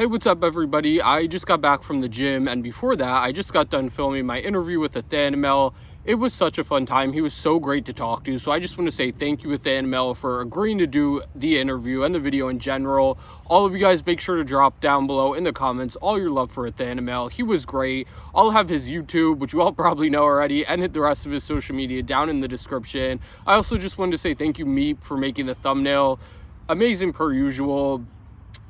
Hey, what's up, everybody? I just got back from the gym, and before that, I just got done filming my interview with Ethanimale. It was such a fun time. He was so great to talk to, so I just want to say thank you, Ethanimale, for agreeing to do the interview and the video in general. All of you guys, make sure to drop down below in the comments all your love for Ethanimale. He was great. I'll have his YouTube, which you all probably know already, and hit the rest of his social media down in the description. I also just wanted to say thank you, Meep, for making the thumbnail. Amazing per usual.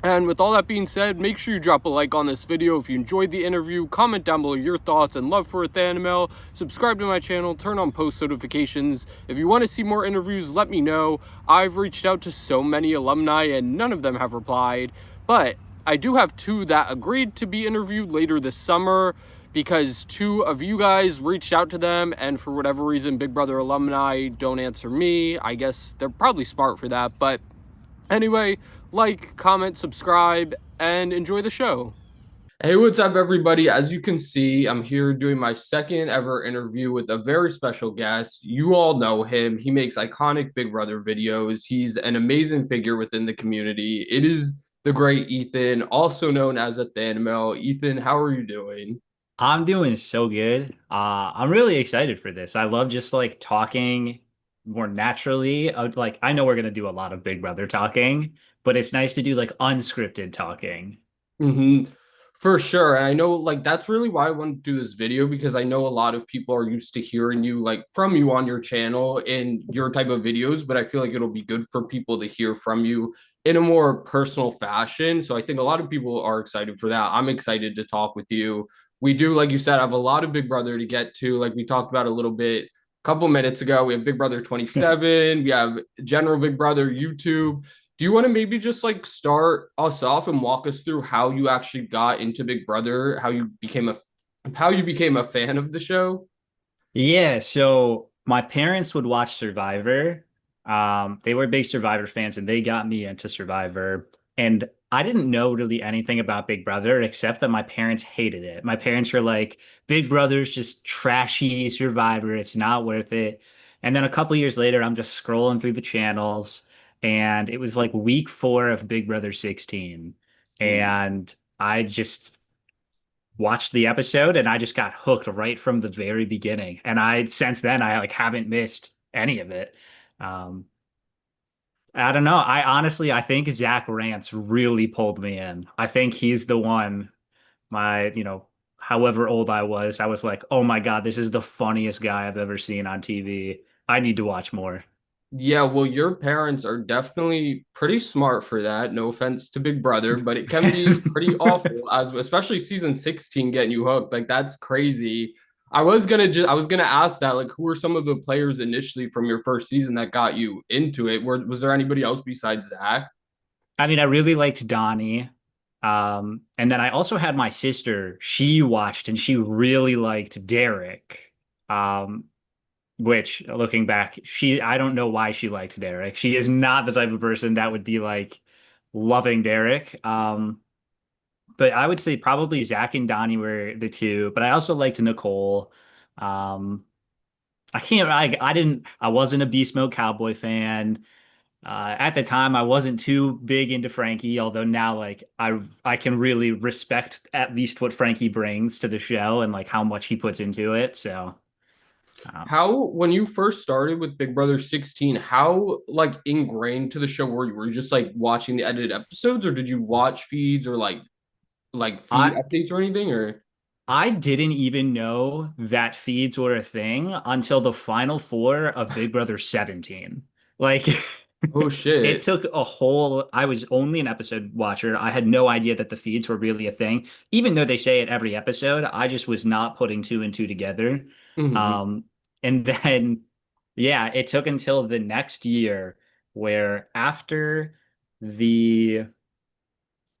And with all that being said, make sure you drop a like on this video if you enjoyed the interview, comment down below your thoughts and love for Ethanimale, subscribe to my channel, turn on post notifications. If you want to see more interviews, let me know. I've reached out to so many alumni and none of them have replied, but I do have two that agreed to be interviewed later this summer because two of you guys reached out to them, and for whatever reason, Big Brother alumni don't answer me. I guess they're probably smart for that, but anyway, like, comment, subscribe, and enjoy the show. Hey, what's up, everybody? As you can see, I'm here doing my second ever interview with a very special guest. You all know him. He makes iconic Big Brother videos. He's an amazing figure within the community. It is the great Ethan, also known as Ethanimale. Ethan, how are you doing? I'm doing so good. I'm really excited for this. I love just like talking more naturally. Like I know we're gonna do a lot of Big Brother talking, but it's nice to do like unscripted talking. For sure. And I know like that's really why I want to do this video because I know a lot of people are used to hearing you like from you on your channel in your type of videos, but I feel like it'll be good for people to hear from you in a more personal fashion. So I think a lot of people are excited for that. I'm excited to talk with you. We do, like you said, have a lot of Big Brother to get to, like we talked about a little bit a couple minutes ago. We have Big Brother 27, we have General Big Brother YouTube. Do you want to maybe just like start us off and walk us through how you actually got into Big Brother, how you became a fan of the show? Yeah, so my parents would watch Survivor. They were big Survivor fans and they got me into Survivor. And I didn't know really anything about Big Brother except that my parents hated it. My parents were like, Big Brother's just trashy Survivor. It's not worth it. And then a couple years later, I'm just scrolling through the channels and it was like week 4 of Big Brother 16. Hmm. And I just watched the episode and I just got hooked right from the very beginning. And I since then I like haven't missed any of it. Um, I don't know. I think Zach Rance really pulled me in. I think he's the one. However old I was like, oh my God, this is the funniest guy I've ever seen on TV. I need to watch more. Yeah, well, your parents are definitely pretty smart for that. No offense to Big Brother, but it can be pretty awful, as especially season 16 getting you hooked. Like that's crazy. I was gonna ask that, like, who were some of the players initially from your first season that got you into it? Was there anybody else besides Zach? I mean, I really liked Donnie. And then I also had my sister. She watched and she really liked Derek. Um, which looking back, I don't know why she liked Derek. She is not the type of person that would be like loving Derek. But I would say probably Zach and Donnie were the two, but I also liked Nicole. Um, I wasn't a Beast Mode Cowboy fan. At the time, I wasn't too big into Frankie, although now like I can really respect at least what Frankie brings to the show and like how much he puts into it. So, um, How, when you first started with Big Brother 16, how like ingrained to the show were you? Were you just like watching the edited episodes, or did you watch feeds or like feed I updates or anything? Or I didn't even know that feeds were a thing until the final four of Big Brother 17. Like oh it shit. took a whole, I was only an episode watcher. I had no idea that the feeds were really a thing. Even though they say it every episode, I just was not putting two and two together. Mhm. Um, and then, yeah, it took until the next year where after the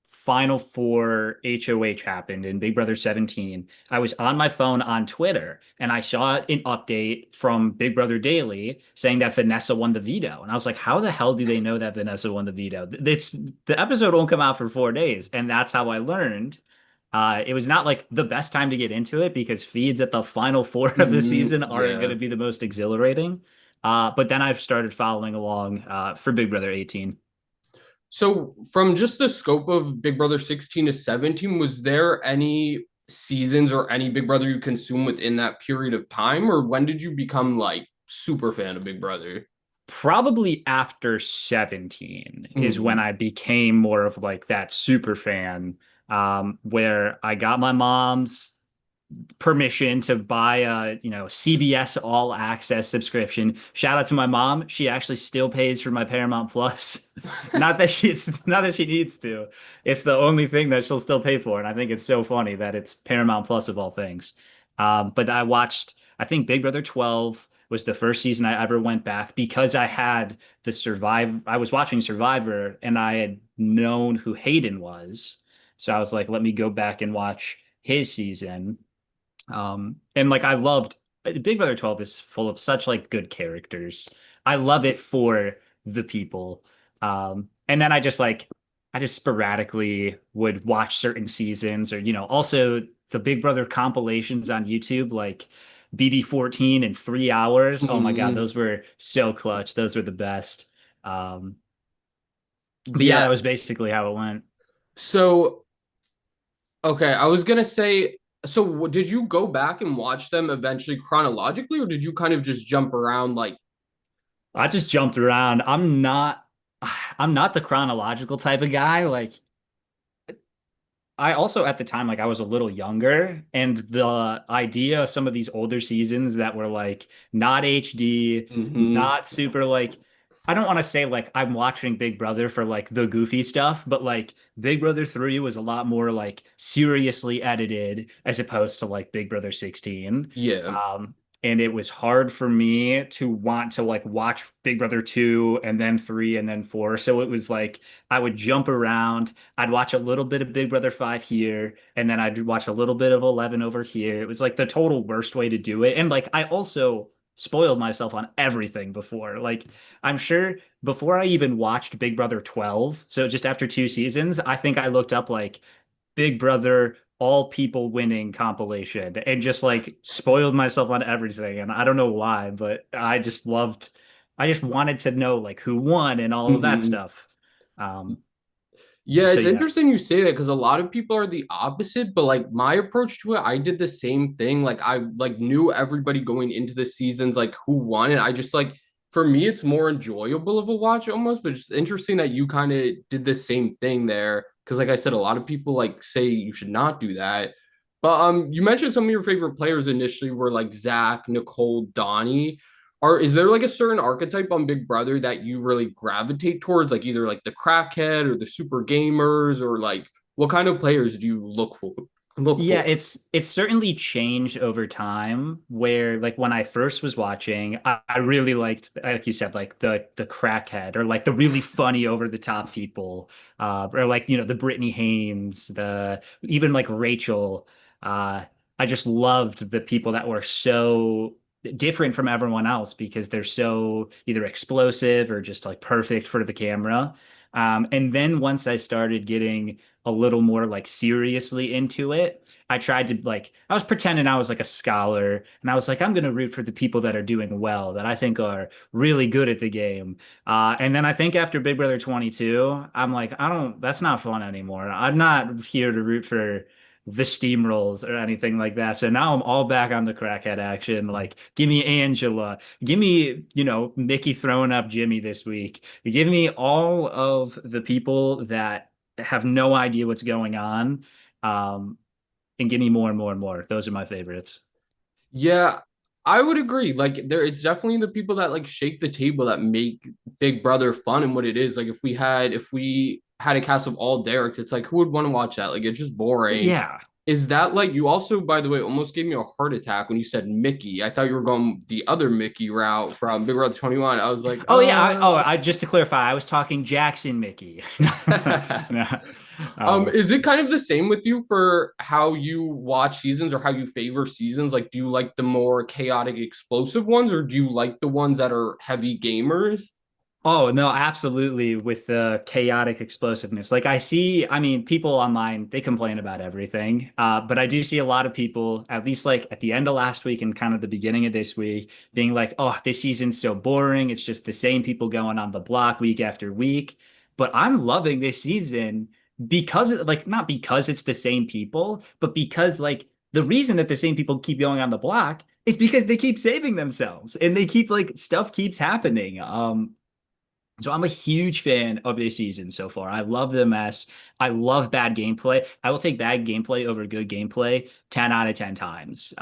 Final Four HOH happened in Big Brother 17. I was on my phone on Twitter and I saw an update from Big Brother Daily saying that Vanessa won the veto. And I was like, how the hell do they know that Vanessa won the veto? The episode won't come out for 4 days. And that's how I learned. It was not like the best time to get into it because feeds at the final four of the season aren't going Yeah. to be the most exhilarating. But then I've started following along for Big Brother 18. So, from just the scope of Big Brother 16 to 17, was there any seasons or any Big Brother you consumed within that period of time? Or when did you become like super fan of Big Brother? Probably after 17 is when Hmm. I became more of like that super fan, where I got my mom's permission to buy a, CBS All Access subscription. Shout out to my mom. She actually still pays for my Paramount Plus. Not that she needs to. It's the only thing that she'll still pay for. And I think it's so funny that it's Paramount Plus of all things. But I think Big Brother 12 was the first season I ever went back because I was watching Survivor and I had known who Hayden was. So I was like, let me go back and watch his season. And like I loved Big Brother 12 is full of such like good characters. I love it for the people. And then I just sporadically would watch certain seasons or also the Big Brother compilations on YouTube like BB14 in 3 hours. Oh my God, Hmm. those were so clutch. Those were the best. Um, but yeah, Yeah. that was basically how it went. So, okay, I was gonna say, so did you go back and watch them eventually chronologically, or did you kind of just jump around like, I just jumped around. I'm not the chronological type of guy. Like I also at the time like I was a little younger and the idea of some of these older seasons that were like not HD, hmm, not super like I don't want to say like I'm watching Big Brother for like the goofy stuff, but like Big Brother 3 was a lot more like seriously edited as opposed to like Big Brother 16. yeah. Um and it was hard for me to want to like watch Big Brother 2 and then 3 and then 4. So it was like I would jump around. I'd watch a little bit of Big Brother 5 here, and then I'd watch a little bit of 11 over here. It was like the total worst way to do it. And like I also spoiled myself on everything before. Like I'm sure before I even watched Big Brother 12, so just after 2 seasons, I think I looked up like Big Brother all people winning compilation and just like spoiled myself on everything. And I don't know why, but I just wanted to know like who won and all of that Hmm. stuff. Um, Yeah, so it's yeah. interesting you say that because a lot of people are the opposite, but like my approach to it, I did the same thing. Like I like knew everybody going into the seasons, like who won, and I just like for me, it's more enjoyable of a watch almost, but it's interesting that you kind of did the same thing there. Because like I said, a lot of people like say you should not do that. But you mentioned some of your favorite players initially were like Zach, Nicole, Donnie. Is there like a certain archetype on Big Brother that you really gravitate towards, like either like the crackhead or the super gamers, or like what kind of players do you look for? Look Yeah, for. it's certainly changed over time where like when I first was watching, I really liked like you said, like the crackhead or like the really funny over the top people. Or like, the Brittany Haynes, the even like Rachel. I just loved the people that were so different from everyone else because they're so either explosive or just like perfect for the camera. And then once I started getting a little more like seriously into it, I tried to like I was pretending I was like a scholar and I was like I'm gonna root for the people that are doing well that I think are really good at the game. And then I think after Big Brother 22, I'm like I don't that's not fun anymore. I'm not here to root for the steamrolls or anything like that. So now I'm all back on the crackhead action. Like, give me Angela, give me, Mickey throwing up Jimmy this week. Give me all of the people that have no idea what's going on. Um, and give me more and more and more. Those are my favorites. Yeah, I would agree. Like there, it's definitely the people that like shake the table that make Big Brother fun and what it is. Like if we had a cast of all Derek's, it's like who would want to watch that? Like it's just boring. Yeah. Is that like you also, by the way, almost gave me a heart attack when you said Mickey? I thought you were going the other Mickey route from Big Brother 21. I was like, Oh yeah. I just to clarify, I was talking Jackson Mickey. No. Um, Is it kind of the same with you for how you watch seasons or how you favor seasons? Like, do you like the more chaotic, explosive ones, or do you like the ones that are heavy gamers? Oh, no, absolutely with the chaotic explosiveness. Like I mean, people online, they complain about everything. But I do see a lot of people, at least like at the end of last week and kind of the beginning of this week, being like, oh, this season's so boring. It's just the same people going on the block week after week. but I'm loving this season because like not because it's the same people, but because like the reason that the same people keep going on the block is because they keep saving themselves and they keep like stuff keeps happening. So I'm a huge fan of this season so far. I love the mess. I love bad gameplay. I will take bad gameplay over good gameplay 10 out of 10 times.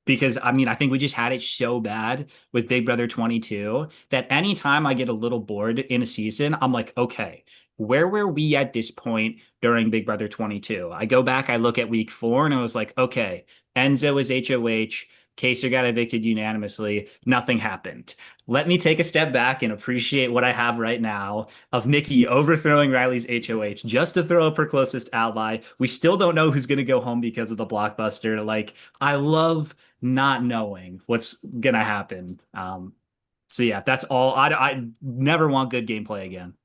Because I mean, I think we just had it so bad with Big Brother 22 that anytime I get a little bored in a season, I'm like, okay, where were we at this point during Big Brother 22? I go back, I look at week 4, and I was like, okay, Enzo was HOH. Kaser got evicted unanimously. Nothing happened. Let me take a step back and appreciate what I have right now of Mickey overthrowing Riley's HOH just to throw up her closest ally. We still don't know who's going to go home because of the blockbuster. Like, I love not knowing what's gonna happen. So yeah, that's all. I never want good gameplay again.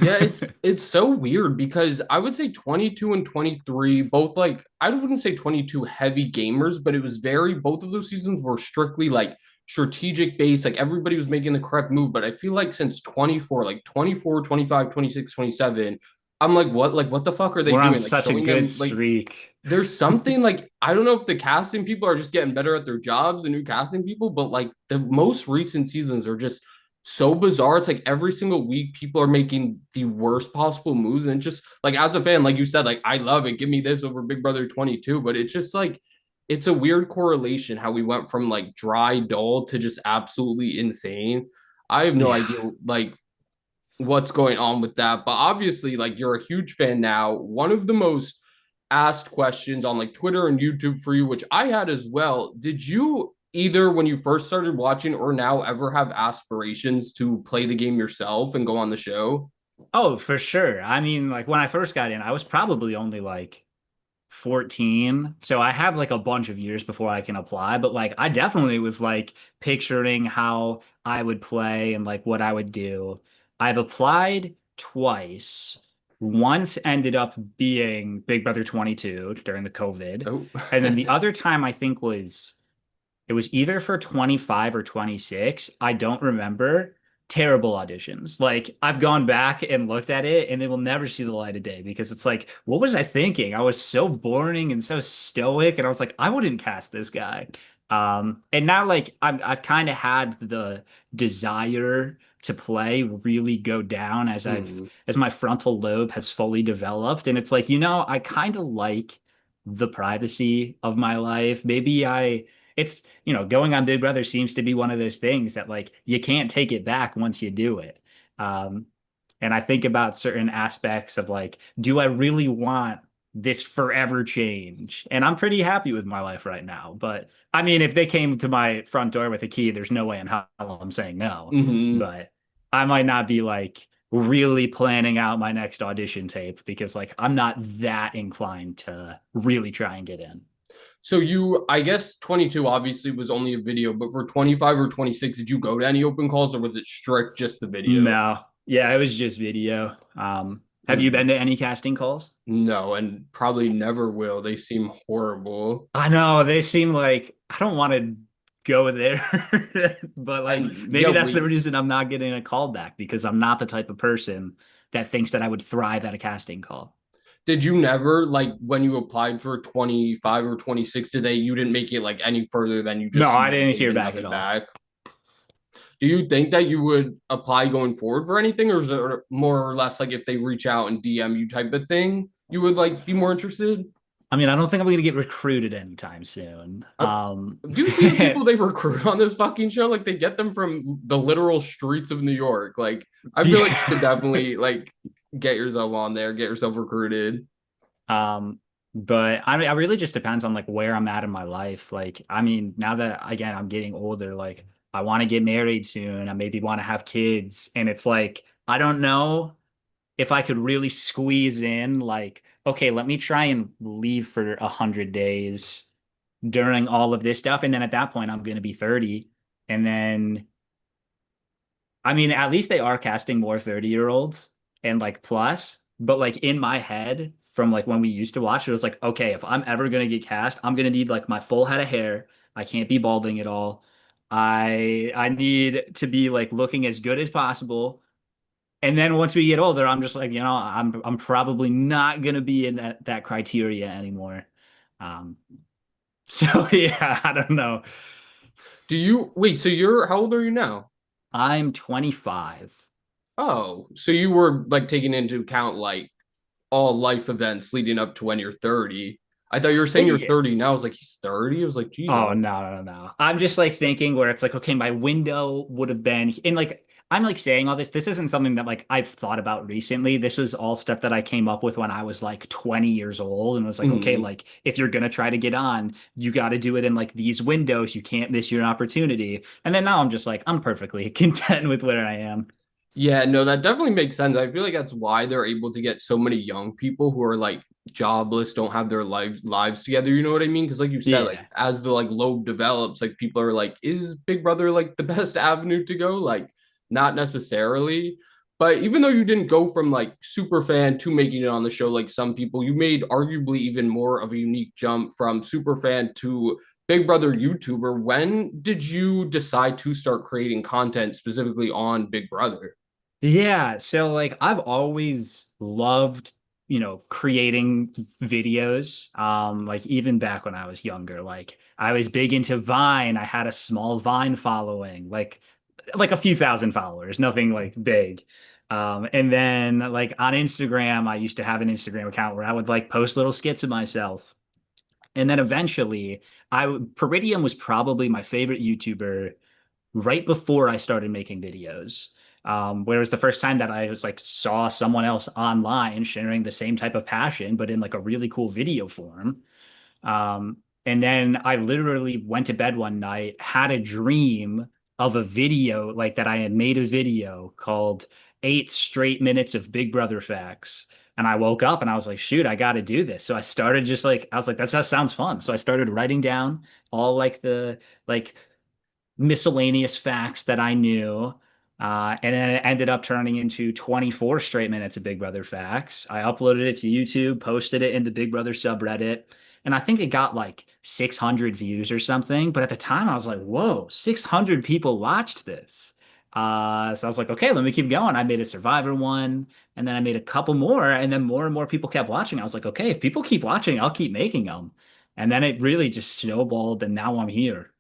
Yeah, it's so weird because I would say 22 and 23 both like I wouldn't say 22 heavy gamers, but it was very both of those seasons were strictly like strategic based, like everybody was making the correct move, but I feel like since 24, like 24, 25, 26, 27, I'm like what the fuck are they We're on doing? Like such a showing good them like streak. there's something like I don't know if the casting people are just getting better at their jobs, the new casting people, but like the most recent seasons are just so bizarre. It's like every single week people are making the worst possible moves, and just like as a fan, like you said, like I love it. Give me this over Big Brother 22, but it's just like it's a weird correlation how we went from like dry dull to just absolutely insane. I have no Yeah. idea like what's going on with that. But obviously, like you're a huge fan now. One of the most asked questions on like Twitter and YouTube for you, which I had as well. Did you either when you first started watching or now ever have aspirations to play the game yourself and go on the show? Oh, for sure. I mean, like when I first got in, I was probably only like 14. So I have like a bunch of years before I can apply, but like I definitely was like picturing how I would play and like what I would do. I've applied twice. Once ended up being Big Brother 22 during the COVID. Oh. And then the other time I think was it was either for 25 or 26. I don't remember. Terrible auditions. Like I've gone back and looked at it and it will never see the light of day because it's like, what was I thinking? I was so boring and so stoic and I was like, I wouldn't cast this guy. And now like I've kind of had the desire to play really go down Hmm. as my frontal lobe has fully developed and it's like, I kind of like the privacy of my life. Maybe I it's going on Big Brother seems to be one of those things that like you can't take it back once you do it. Um, and I think about certain aspects of like, do I really want this forever change? And I'm pretty happy with my life right now. But I mean, if they came to my front door with a key, there's no way in hell I'm saying no. Hmm. But I might not be like really planning out my next audition tape because like I'm not that inclined to really try and get in. So you, I guess 22 obviously was only a video, but for 25 or 26, did you go to any open calls or was it strict just the video? No. Yeah, it was just video. Have you been And to any casting calls? no, and probably never will. They seem horrible. I know they seem like I don't want to go there, but like And yeah, maybe that's the wait, reason I'm not getting a call back because I'm not the type of person that thinks that I would thrive at a casting call. did you never like when you applied for 25 or 26, you didn't make it like any further than you No, just I didn't didn't hear get back at nothing all. back? Do you think that you would apply going forward for anything, or is it more or less like if they reach out and DM you type of thing, you would like be more interested? I mean, I don't think I'm gonna get recruited anytime soon. Uh, do you see the people they recruit on this fucking show? Like they get them from the literal streets of New York. Like I feel like you could Yeah. definitely like get yourself on there, get yourself recruited. Um, but I really just depends on like where I'm at in my life. Like, I mean, now that again I'm getting older, like I want to get married soon. I maybe want to have kids, and it's like I don't know if I could really squeeze in like, okay, let me try and leave for 100 days during all of this stuff, and then at that point I'm going to be 30, and then I mean, at least they are casting more 30-year-olds and like plus, but like in my head from like when we used to watch, it was like, okay, if I'm ever gonna get cast, I'm gonna need like my full head of hair. I can't be balding at all. I need to be like looking as good as possible. And then once we get older, I'm just like, I'm probably not gonna be in that criteria anymore. Um, so yeah, I don't know. Do you wait, so you're how old are you now? I'm 25. Oh, so you were like taking into account like all life events leading up to when you're 30. I thought you were saying you're Yeah. 30 now. I was like, he's 30. I was like, Oh Jesus. no, no, no. I'm just like thinking where it's like, okay, my window would have been and like I'm like saying all this. This isn't something that like I've thought about recently. This was all stuff that I came up with when I was like 20 years old and was like, okay, Mhm. like if you're gonna try to get on, you got to do it in like these windows. You can't miss your opportunity. And then now I'm just like, I'm perfectly content with where I am. Yeah, no, that definitely makes sense. I feel like that's why they're able to get so many young people who are like jobless, don't have their lives together. You know what I mean? Because like you said, like Yeah. as the like lobe develops, like people are like, is Big Brother like the best avenue to go? Like, not necessarily. But even though you didn't go from like super fan to making it on the show, like some people, you made arguably even more of a unique jump from super fan to Big Brother YouTuber. When did you decide to start creating content specifically on Big Brother? Yeah, so like I've always loved, creating videos. Like even back when I was younger, like I was big into Vine. I had a small Vine following, like a few thousand followers, nothing like big. And then like on Instagram, I used to have an Instagram account where I would like post little skits of myself. And then eventually, Peridium was probably my favorite YouTuber right before I started making videos. Whereas the first time that I was like saw someone else online sharing the same type of passion, but in like a really cool video form. And then I literally went to bed one night, had a dream of a video like that I had made a video called 8 straight minutes of Big Brother facts. And I woke up and I was like, shoot, I got to do this. So I started just like, I was like, that sounds fun. So I started writing down all like the like miscellaneous facts that I knew. And then it ended up turning into 24 straight minutes of Big Brother facts. I uploaded it to YouTube, posted it in the Big Brother subreddit, and I think it got like 600 views or something. But at the time, I was like, whoa, 600 people watched this. So I was like, okay, let me keep going. I made a Survivor one, and then I made a couple more, and then more and more people kept watching. I was like, okay, if people keep watching, I'll keep making them. And then it really just snowballed, and now I'm here.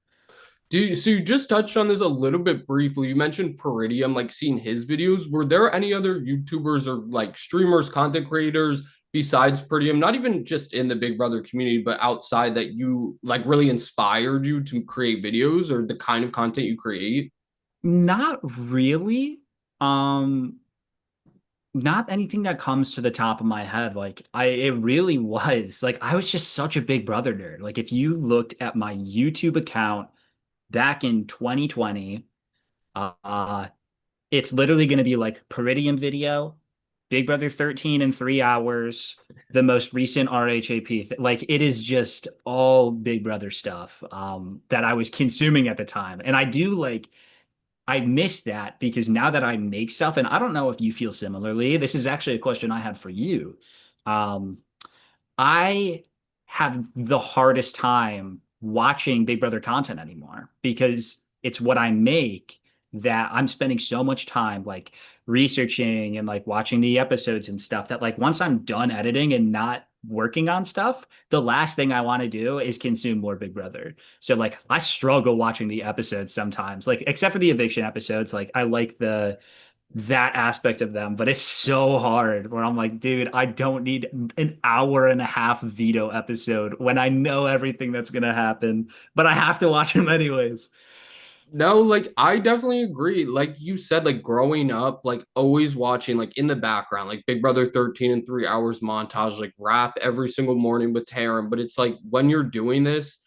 So you just touched on this a little bit briefly. You mentioned Peridium, like seeing his videos. Were there any other YouTubers or like streamers, content creators besides Peridium, not even just in the Big Brother community, but outside that you like really inspired you to create videos or the kind of content you create? Not really. Um, Not anything that comes to the top of my head. Like it really was like I was just such a Big Brother nerd. Like if you looked at my YouTube account back in 2020, uh, it's literally going to be like Peridium video, Big Brother 13 in 3 hours, the most recent RHAP. Like it is just all Big Brother stuff that I was consuming at the time. And I do like I miss that because now that I make stuff, and I don't know if you feel similarly, this is actually a question I had for you. Um, I have the hardest time watching Big Brother content anymore because it's what I make that I'm spending so much time like researching and like watching the episodes and stuff that like once I'm done editing and not working on stuff, the last thing I want to do is consume more Big Brother. So like I struggle watching the episodes sometimes, like except for the eviction episodes, like I like the that aspect of them, but it's so hard where I'm like, dude, I don't need an hour and a half veto episode when I know everything that's gonna happen, but I have to watch them anyways. No, like I definitely agree. Like you said, like growing up, like always watching like in the background, like Big Brother 13 in 3 hours montage, like rap every single morning with Taryn. But it's like when you're doing this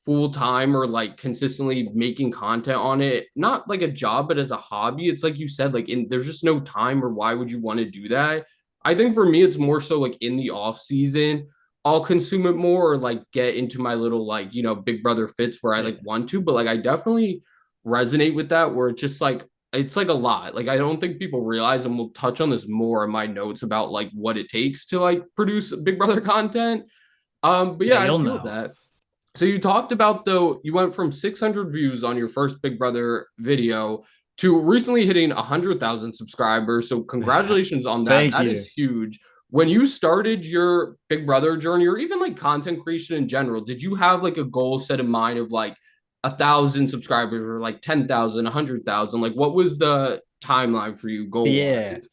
full time or like consistently making content on it, not like a job, but as a hobby, it's like you said, like there's just no time or why would you want to do that? I think for me, it's more so like in the off season. I'll consume it more or like get into my little like, Big Brother fits where I like Yeah. want to, but like I definitely resonate with that where it's like a lot. Like I don't think people realize, and we'll touch on this more in my notes about like what it takes to like produce Big Brother content. But Yeah, yeah, I you'll feel know. that. So you talked about though, you went from 600 views on your first Big Brother video. to recently hitting 100,000 subscribers. So congratulations on that. Thank That is you. huge. When you started your Big Brother journey, or even like content creation in general, did you have like a goal set in mind of like 1,000 subscribers or like 10,000, 100,000? Like, what was the timeline for you goal Yeah. wise?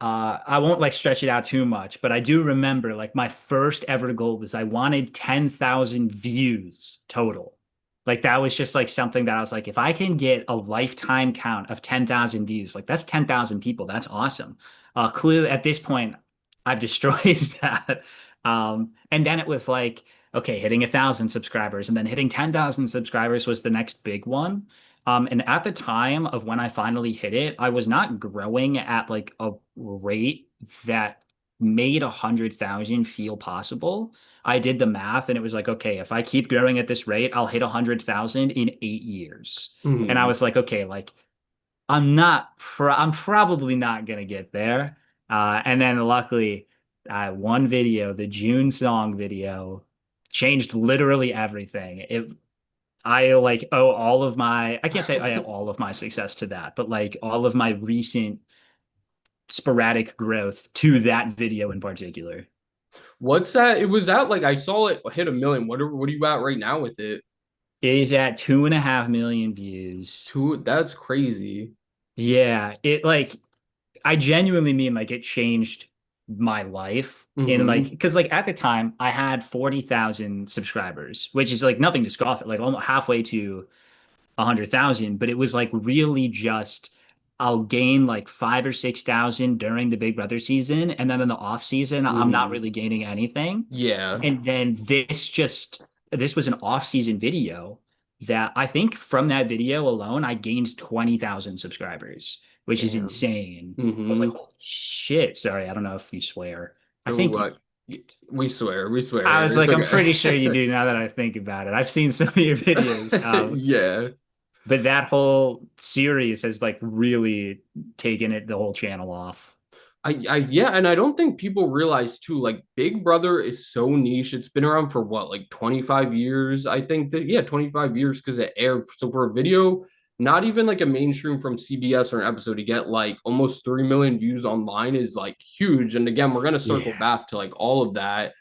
I won't like stretch it out too much, but I do remember like my first ever goal was I wanted 10,000 views total. Like that was just like something that I was like, if I can get a lifetime count of 10,000 views, like that's 10,000 people. That's awesome. Clearly at this point, I've destroyed that. And then it was like, okay, hitting 1,000 subscribers and then hitting 10,000 subscribers was the next big one. And at the time of when I finally hit it, I was not growing at like a rate that made 100,000 feel possible. I did the math and it was like, okay, if I keep growing at this rate, I'll hit 100,000 in 8 years. And I Hmm. was like, okay, like I'm probably not gonna get there. And then luckily, one video, the June song video, changed literally everything. I like owe all of my, I can't say I owe all of my success to that, but like all of my recent sporadic growth to that video in particular. What's that? It was at like I saw it hit a million. What are you at right now with it? It is at 2.5 million views. Two. That's crazy. Yeah, it like I genuinely mean like it changed my life in like Hmm. because like at the time I had 40,000 subscribers, which is like nothing to scoff at, like almost halfway to 100,000, but it was like really just I'll gain like 5 or 6,000 during the Big Brother season, and then in the off season, I'm not Hmm. really gaining anything. Yeah. And then this was an off season video that I think from that video alone, I gained 20,000 subscribers, which is Damn. insane. I was like, Hmm. holy shit. Sorry, I don't know if you swear. I Oh, think what? We swear. We I swear. was It's like, I'm pretty sure you okay. do now that I think about it. I've seen some of your videos. Yeah. But that whole series has like really taken it the whole channel off. Yeah, and I don't think people realize too, like Big Brother is so niche. It's been around for what, like 25 years? I think that, yeah, 25 years because it aired. So for a video, not even like a mainstream from CBS or an episode to get like almost 3 million views online is like huge. And again, we're gonna circle Yeah. back to like all of that.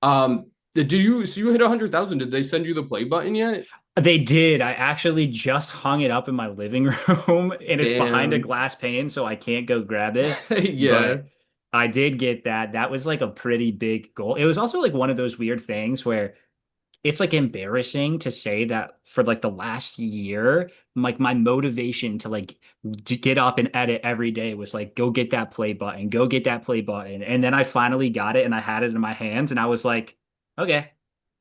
Do you so you hit 100,000? Did they send you the play button yet? They did. I actually just hung it up in my living room and it's behind a Damn. glass pane, so I can't go grab it. Yeah. But I did get that. That was like a pretty big goal. It was also like one of those weird things where it's like embarrassing to say that for like the last year, like my motivation to like to get up and edit every day was like, go get that play button, go get that play button. And then I finally got it and I had it in my hands and I was like, okay.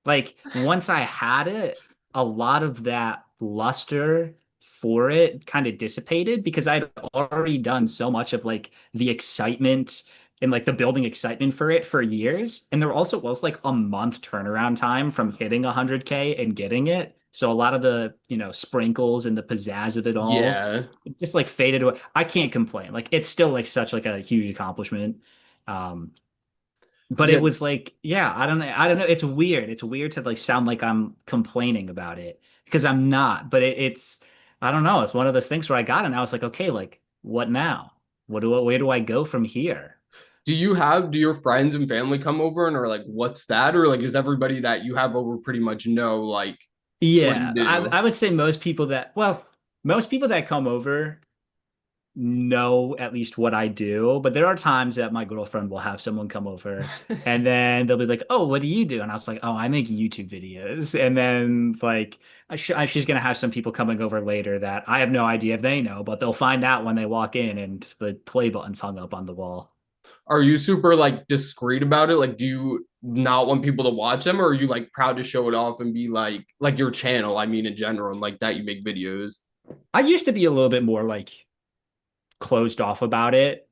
Like once I had it, a lot of that luster for it kind of dissipated because I'd already done so much of like the excitement and like the building excitement for it for years. And there also was like a month turnaround time from hitting 100K and getting it. So a lot of the, sprinkles and the pizzazz of it all Yeah. just like faded away. I can't complain. Like it's still like such like a huge accomplishment. Um, but it Yeah. was like, yeah, I don't know. I don't know. It's weird. It's weird to like sound like I'm complaining about it because I'm not. But I don't know. It's one of those things where I got it and I was like, okay, like what now? Where do I go from here? Do your friends and family come over and are like, what's that? Or like, is everybody that you have over pretty much know, like, what do you Yeah, I do? would say most people that come over know at least what I do, but there are times that my girlfriend will have someone come over and then they'll be like, "Oh, what do you do?" And I was like, "Oh, I make YouTube videos." And then like she's gonna have some people coming over later that I have no idea if they know, but they'll find out when they walk in and the play button's hung up on the wall. Are you super like discreet about it? Like, do you not want people to watch them, or are you like proud to show it off and be like your channel? I mean, in general, and like that you make videos. I used to be a little bit more like closed off about it.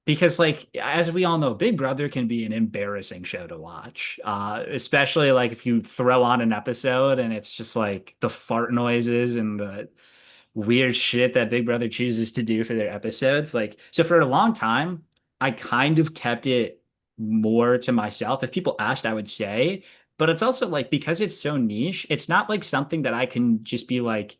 Because like as we all know, Big Brother can be an embarrassing show to watch. Especially like if you throw on an episode and it's just like the fart noises and the weird shit that Big Brother chooses to do for their episodes. Like, so for a long time, I kind of kept it more to myself. If people asked, I would say, but it's also like because it's so niche, it's not like something that I can just be like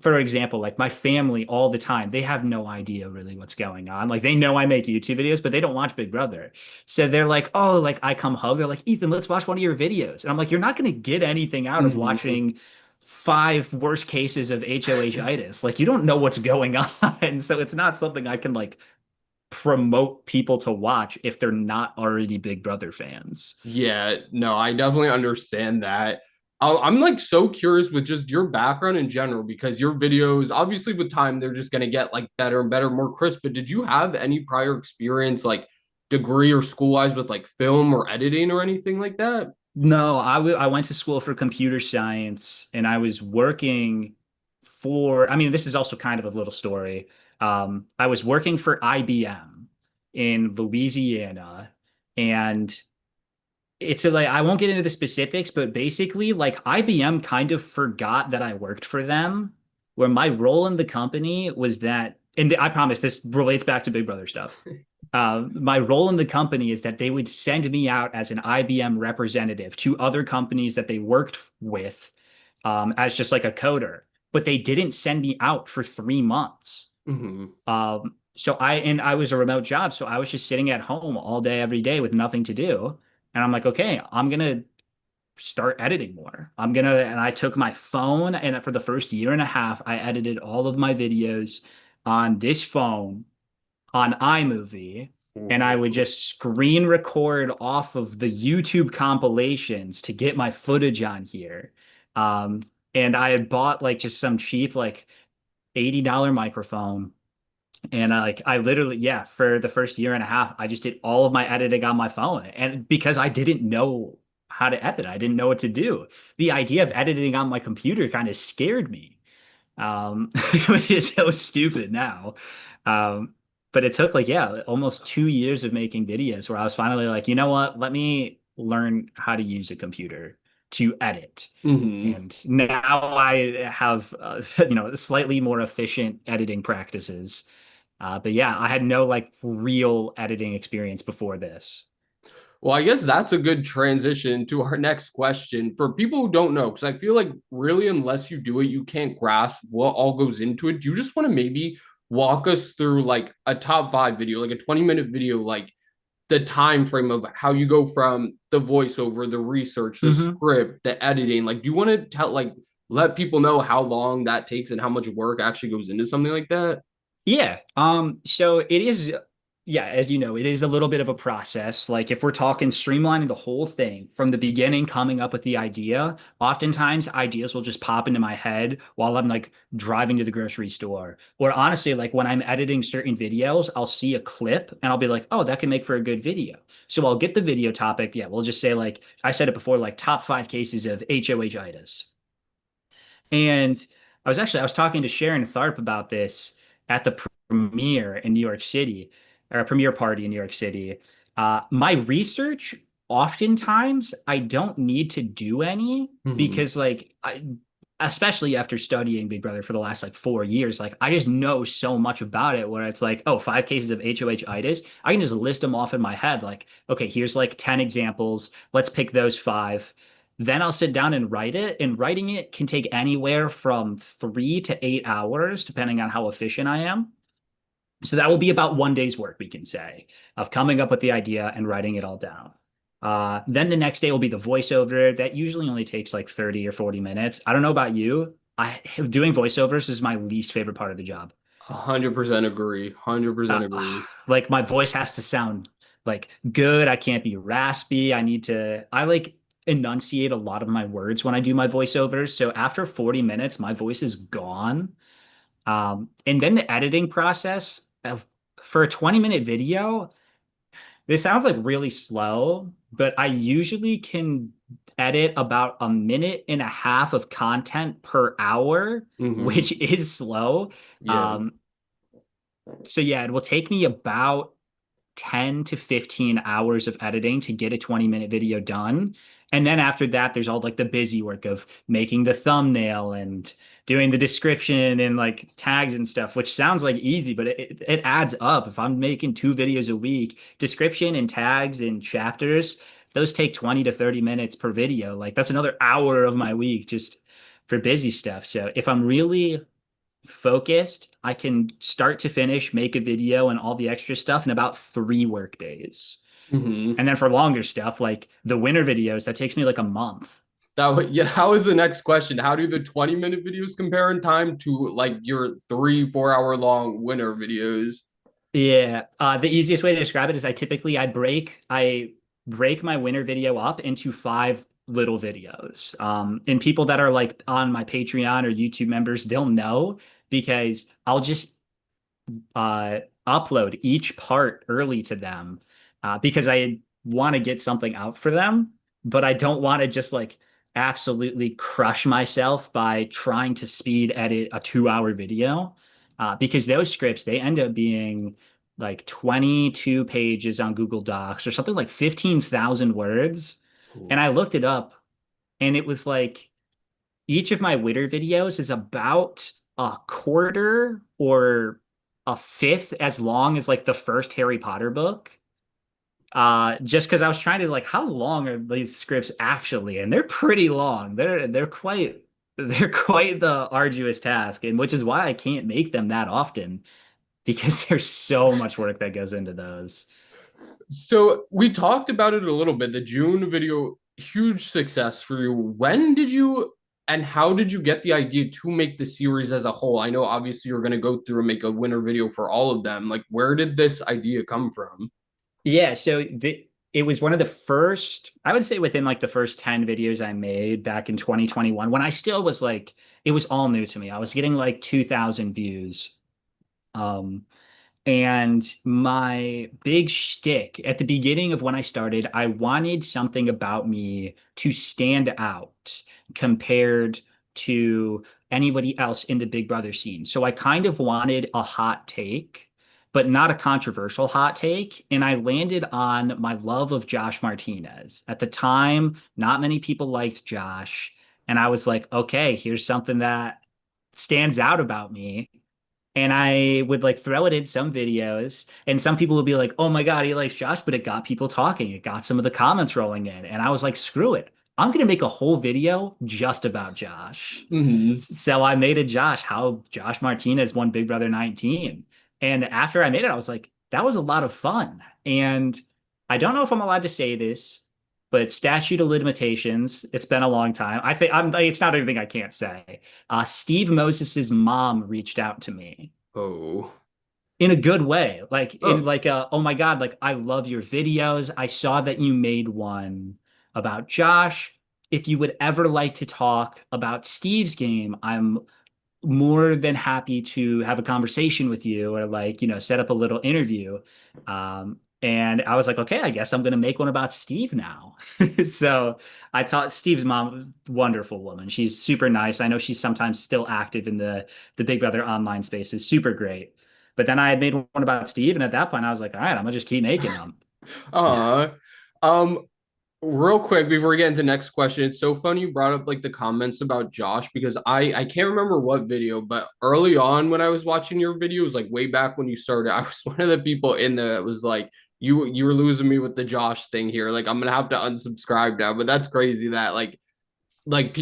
for example, like my family all the time, they have no idea really what's going on. Like they know I make YouTube videos, but they don't watch Big Brother. So they're like, oh, like I come home, they're like, Ethan, let's watch one of your videos. And I'm like, you're not going to get anything out of Hmm. watching five worst cases of HOH-itis. Like you don't know what's going on. So it's not something I can like promote people to watch if they're not already Big Brother fans. Yeah, no, I definitely understand that. I'm like so curious with just your background in general because your videos, obviously, with time, they're just gonna get like better and better, more crisp. But did you have any prior experience, like degree or school wise, with like film or editing or anything like that? No, I went to school for computer science and I was working for, I mean, this is also kind of a little story. I was working for IBM in Louisiana, and it's a, like I won't get into the specifics, but basically like IBM kind of forgot that I worked for them, where my role in the company was that, and I promise this relates back to Big Brother stuff. My role in the company is that they would send me out as an IBM representative to other companies that they worked with, as just like a coder, but they didn't send me out for 3 months. Hmm. And I was a remote job, so I was just sitting at home all day, every day with nothing to do. And I'm like, okay, I'm gonna start editing more. And I took my phone, and for the first year and a half, I edited all of my videos on this phone on iMovie, and I would just screen record off of the YouTube compilations to get my footage on here. Um, and I had bought like just some cheap like $80 microphone. And I literally, yeah, for the first year and a half, I just did all of my editing on my phone. And because I didn't know how to edit, I didn't know what to do. The idea of editing on my computer kind of scared me, which is so stupid now. Um, but it took like, yeah, almost 2 years of making videos where I was finally like, you know what? Let me learn how to use a computer to edit. Hmm. And now I have, slightly more efficient editing practices. But yeah, I had no like real editing experience before this. Well, I guess that's a good transition to our next question. For people who don't know, because I feel like really, unless you do it, you can't grasp what all goes into it. Do you just want to maybe walk us through like a top five video, like a 20-minute video, like the time frame of how you go from the voiceover, the research, the Hmm. script, the editing? Like, do you want to tell, like, let people know how long that takes and how much work actually goes into something like that? Yeah. So it is, yeah, as you know, it is a little bit of a process. Like if we're talking streamlining the whole thing from the beginning, coming up with the idea, oftentimes ideas will just pop into my head while I'm like driving to the grocery store. Or honestly, like when I'm editing certain videos, I'll see a clip and I'll be like, oh, that can make for a good video. So I'll get the video topic. Yeah, we'll just say like I said it before, like top 5 cases of HOH-itis. And I was talking to Sharon Tharp about this at the premiere in New York City, or a premiere party in New York City. My research, oftentimes, I don't need to do any Mm-hmm. because, especially after studying Big Brother for the last like 4 years, like I just know so much about it where it's like, oh, 5 cases of HOH-itis. I can just list them off in my head. Like, okay, here's like 10 examples. Let's pick those five. Then I'll sit down and write it. And writing it can take anywhere from 3 to 8 hours, depending on how efficient I am. So that will be about one day's work, we can say, of coming up with the idea and writing it all down. Then the next day will be the voiceover. That usually only takes like 30 or 40 minutes. I don't know about you. Doing voiceovers is my least favorite part of the job. 100% agree. 100% agree. Like my voice has to sound like good. I can't be raspy. I like enunciate a lot of my words when I do my voiceovers. So after 40 minutes, my voice is gone. And then the editing process for a 20-minute video, this sounds like really slow, but I usually can edit about a minute and a half of content per hour, Mm-hmm. which is slow. Yeah. Um, so yeah, it will take me about 10 to 15 hours of editing to get a 20-minute video done. And then after that, there's all like the busy work of making the thumbnail and doing the description and like tags and stuff, which sounds like easy, but it adds up. If I'm making 2 videos a week, description and tags and chapters, those take 20 to 30 minutes per video. Like that's another hour of my week just for busy stuff. So if I'm really focused, I can start to finish, make a video and all the extra stuff in about 3 work days. Hmm. And then for longer stuff, like the winter videos, that takes me like a month. Yeah, how is the next question? How do the 20-minute videos compare in time to like your 3, 4 hour long winter videos? Yeah, the easiest way to describe it is I break my winter video up into 5 little videos. And people that are like on my Patreon or YouTube members, they'll know because I'll just uh, upload each part early to them because I want to get something out for them, but I don't want to just like absolutely crush myself by trying to speed edit a 2 hour video because those scripts they end up being like 22 pages on Google Docs or something like 15,000 words. And I looked it up and it was like each of my Witter videos is about a quarter or a fifth as long as like the first Harry Potter book. Just because I was trying to like, how long are these scripts actually? And they're pretty long. They're quite the arduous task, and which is why I can't make them that often because there's so much work that goes into those. So we talked about it a little bit. The June video, huge success for you. When did you and how did you get the idea to make the series as a whole? I know obviously you're going to go through and make a winter video for all of them. Like, where did this idea come from? Yeah, so it was one of the first, I would say within like the first 10 videos I made back in 2021 when I still was like, it was all new to me. I was getting like 2,000 views. Um, and my big shtick at the beginning of when I started, I wanted something about me to stand out compared to anybody else in the Big Brother scene. So I kind of wanted a hot take, but not a controversial hot take. And I landed on my love of Josh Martinez. At the time, not many people liked Josh. And I was like, okay, here's something that stands out about me, and I would like throw it in some videos, and some people would be like, "Oh my God, he likes Josh," but it got people talking. It got some of the comments rolling in, and I was like, "Screw it! I'm gonna make a whole video just about Josh." Hmm. So I made a how Josh Martinez won Big Brother 19, and after I made it, I was like, "That was a lot of fun." And I don't know if I'm allowed to say this, but statute of limitations. It's been a long time. I think I'm. It's not anything I can't say. Steve Moses's mom reached out to me Oh. in a good way, like in Oh. like a, oh my God, like I love your videos. I saw that you made one about Josh. If you would ever like to talk about Steve's game, I'm more than happy to have a conversation with you or like, set up a little interview. And I was like, okay, I guess I'm gonna make one about Steve now. So I taught Steve's mom, wonderful woman. She's super nice. I know she's sometimes still active in the Big Brother online space. Is super great. But then I had made one about Steve, and at that point I was like, all right, I'm gonna just keep making them. Uh, um, Real quick before we get into the next question, it's so funny you brought up like the comments about Josh because I can't remember what video, but early on when I was watching your videos, like way back when you started, I was one of the people in there that was like, you were losing me with the Josh thing here. Like I'm gonna have to unsubscribe now. But that's crazy that like